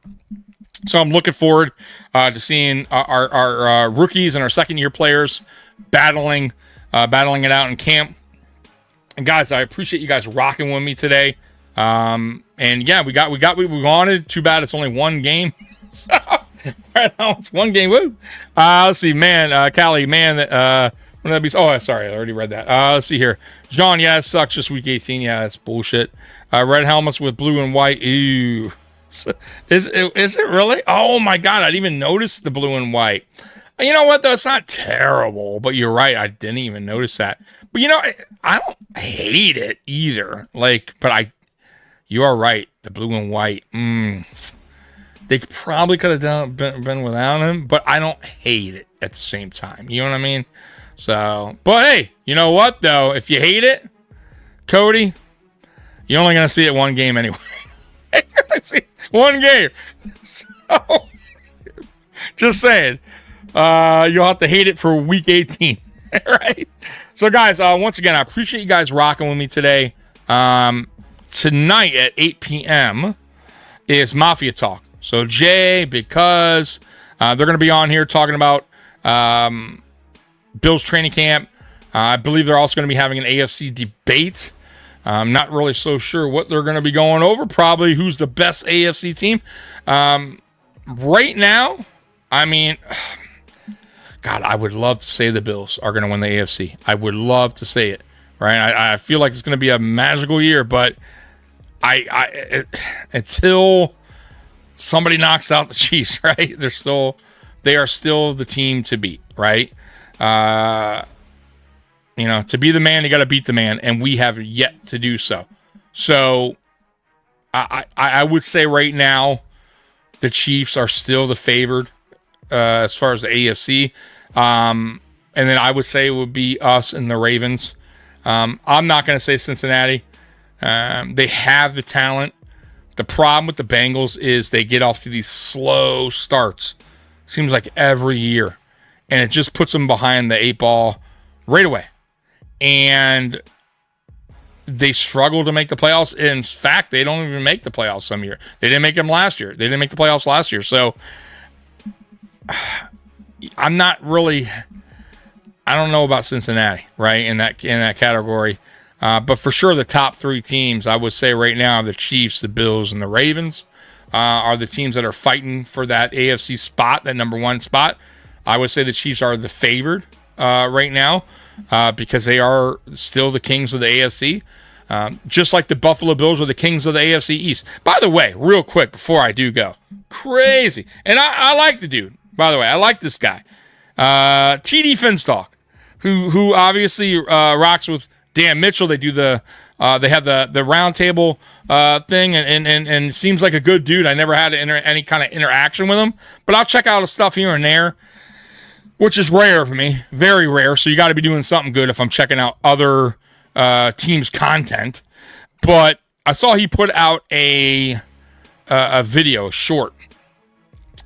So I'm looking forward to seeing our rookies and our second-year players battling it out in camp. And guys, I appreciate you guys rocking with me today. And yeah, we got what we wanted. Too bad it's only one game. So right now it's one game. Woo. Let's see, man. Callie, man. Wouldn't that be? Oh, sorry, I already read that. Let's see here. John, yeah, it sucks. Just week 18. Yeah, that's bullshit. Red helmets with blue and white. Ew. Is it really? Oh my god, I didn't even notice the blue and white. You know what though? It's not terrible, but you're right. I didn't even notice that. But you know, I don't hate it either. You are right. The blue and white. They probably could have been without him, but I don't hate it at the same time. You know what I mean? So, but hey, you know what though? If you hate it, Cody, you're only gonna see it one game anyway. See, one game. So, just saying. You'll have to hate it for week 18. Right? So, guys, once again, I appreciate you guys rocking with me today. Tonight at 8 p.m. is Mafia Talk. So, Jay, because they're going to be on here talking about Bills training camp. I believe they're also going to be having an AFC debate. I'm not really so sure what they're going to be going over. Probably who's the best AFC team. Right now, I mean, God, I would love to say the Bills are going to win the AFC. I would love to say it, right? I feel like it's going to be a magical year, but until somebody knocks out the Chiefs, right? They are still the team to beat, right? You know, to be the man, you got to beat the man, and we have yet to do so. So, I would say right now, the Chiefs are still the favored as far as the AFC. And then I would say it would be us and the Ravens. I'm not going to say Cincinnati. They have the talent. The problem with the Bengals is they get off to these slow starts. Seems like every year. And it just puts them behind the 8 ball right away. And they struggle to make the playoffs. In fact, they don't even make the playoffs some year. They didn't make them last year. They didn't make the playoffs last year. So I'm not really, I don't know about Cincinnati, right, in that category. But for sure, the top 3 teams, I would say right now, the Chiefs, the Bills, and the Ravens are the teams that are fighting for that AFC spot, that number 1 spot. I would say the Chiefs are the favored right now because they are still the kings of the AFC. Just like the Buffalo Bills are the kings of the AFC East. By the way, real quick before I do go, crazy. And I like the dude, by the way. I like this guy. TD Finstock, who obviously rocks with Dan Mitchell. They do they have the round table thing and seems like a good dude. I never had any kind of interaction with him, but I'll check out his stuff here and there, which is rare for me, very rare. So you got to be doing something good if I'm checking out other teams' content. But I saw he put out a video, short,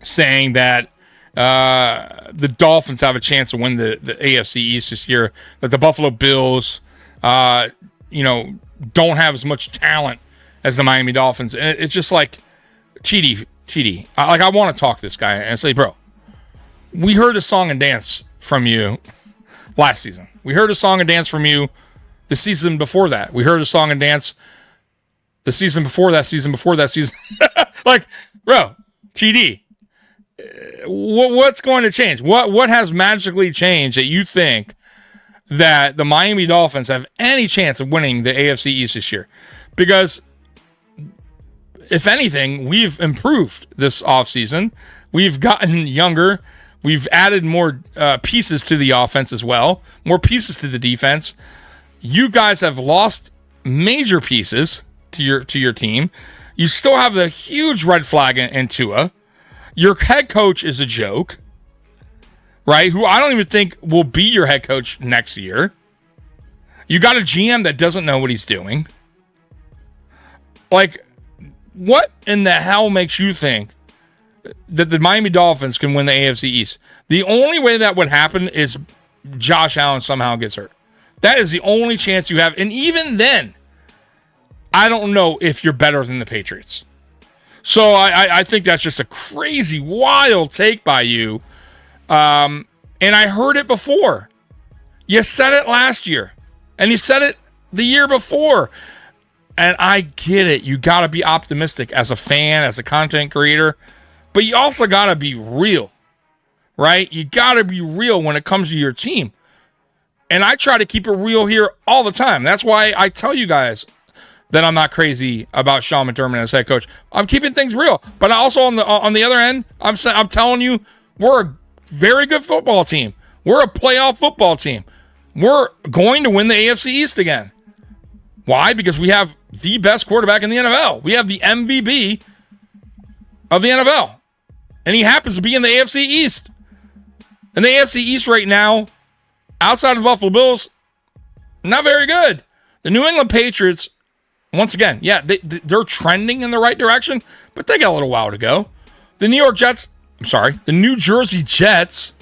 saying that the Dolphins have a chance to win the AFC East this year. That the Buffalo Bills, don't have as much talent as the Miami Dolphins, and it's just like TD. I want to talk to this guy and say, bro, we heard a song and dance from you last season. We heard a song and dance from you the season before that. We heard a song and dance the season before that season. Like, bro, TD, what's going to change? What has magically changed that you think that the Miami Dolphins have any chance of winning the AFC East this year? Because if anything, we've improved this offseason. We've gotten younger. We've added more pieces to the offense as well, more pieces to the defense. You guys have lost major pieces to your team. You still have the huge red flag in Tua. Your head coach is a joke, right? Who I don't even think will be your head coach next year. You got a GM that doesn't know what he's doing. Like, what in the hell makes you think that the Miami Dolphins can win the AFC East? The only way that would happen is Josh Allen somehow gets hurt. That is the only chance you have. And even then, I don't know if you're better than the Patriots. So I think that's just a crazy, wild take by you. And I heard it before. You said it last year. And you said it the year before. And I get it. You got to be optimistic as a fan, as a content creator. But you also got to be real. Right? You got to be real when it comes to your team. And I try to keep it real here all the time. That's why I tell you guys that I'm not crazy about Sean McDermott as head coach. I'm keeping things real. But also on the other end, I'm telling you, we're a very good football team. We're a playoff football team. We're going to win the AFC East again. Why? Because we have the best quarterback in the NFL. We have the MVP of the NFL. And he happens to be in the AFC East. And the AFC East right now, outside of the Buffalo Bills, not very good. The New England Patriots, once again, yeah, they're trending in the right direction, but they got a little while to go. The New Jersey Jets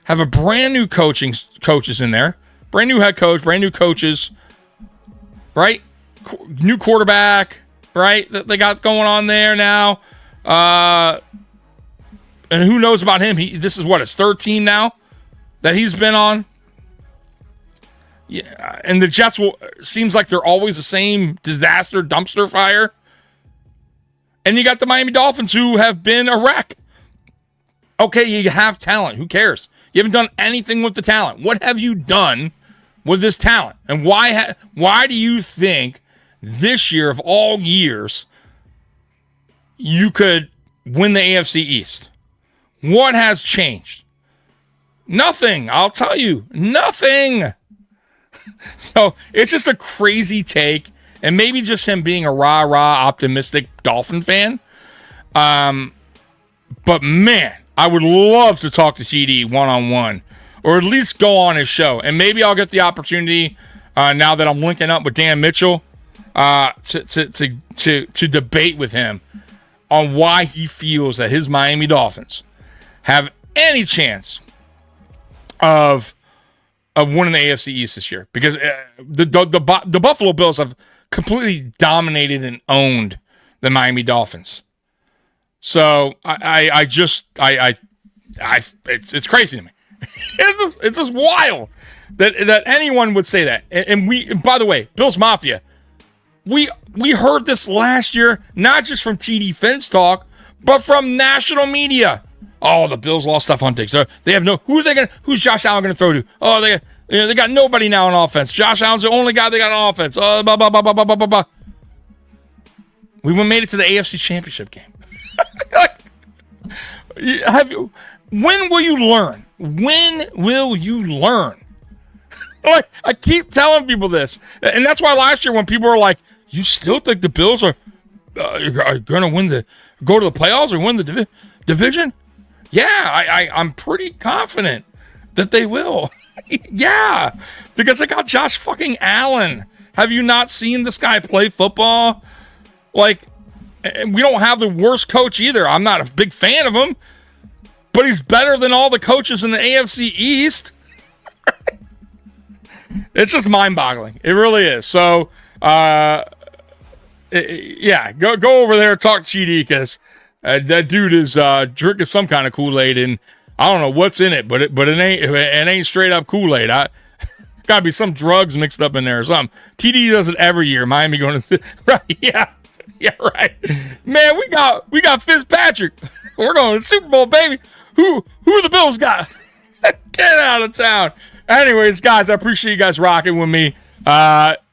have a brand new coaches in there. Brand new head coach, brand new coaches, right? New quarterback, right? That they got going on there now. And who knows about him? This is his third team now that he's been on. Yeah, and the Jets seems like they're always the same disaster dumpster fire. And you got the Miami Dolphins, who have been a wreck. Okay, you have talent. Who cares? You haven't done anything with the talent. What have you done with this talent? And why do you think this year of all years you could win the AFC East? What has changed? Nothing. I'll tell you. Nothing. So it's just a crazy take, and maybe just him being a rah-rah optimistic Dolphin fan. But man, I would love to talk to TD one-on-one, or at least go on his show. And maybe I'll get the opportunity now that I'm linking up with Dan Mitchell to debate with him on why he feels that his Miami Dolphins have any chance of winning the AFC East this year, because the Buffalo Bills have completely dominated and owned the Miami Dolphins. So it's crazy to me. It's just wild that anyone would say that. And by the way, Bills Mafia, we heard this last year, not just from TD Fence talk, but from national media. Oh, the Bills lost stuff on Diggs. So they have who's Josh Allen going to throw to? Oh, they got nobody now on offense. Josh Allen's the only guy they got on offense. Oh, blah, blah, blah, blah, blah, blah, blah. We made it to the AFC Championship game. When will you learn? When will you learn? Like, I keep telling people this. And that's why last year when people were like, you still think the Bills are going to go to the playoffs or win the division? Yeah, I'm pretty confident that they will. Yeah, because they got Josh fucking Allen. Have you not seen this guy play football? Like, we don't have the worst coach either. I'm not a big fan of him, but he's better than all the coaches in the AFC East. It's just mind-boggling. It really is. So, yeah, go over there, talk to TD, because that dude is drinking some kind of Kool-Aid, and I don't know what's in it, but it ain't straight up Kool-Aid. Got to be some drugs mixed up in there or something. TD does it every year. Miami going to right, yeah, right. Man, we got Fitzpatrick. We're going to the Super Bowl, baby. Who the Bills got? Get out of town. Anyways, guys, I appreciate you guys rocking with me.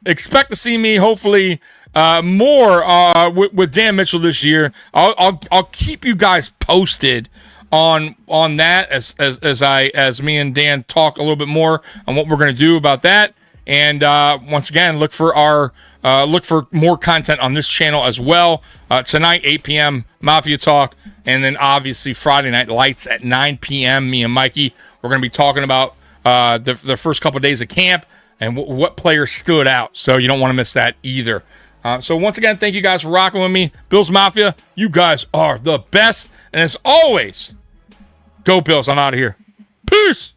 Expect to see me hopefully more with Dan Mitchell this year. I'll keep you guys posted on that as me and Dan talk a little bit more on what we're going to do about that. And once again, look for more content on this channel as well. Tonight, 8 p.m. Mafia Talk, and then obviously Friday Night Lights at 9 p.m. Me and Mikey, we're going to be talking about the first couple of days of camp and what players stood out. So you don't want to miss that either. So once again, thank you guys for rocking with me. Bills Mafia, you guys are the best. And as always, go Bills. I'm out of here. Peace.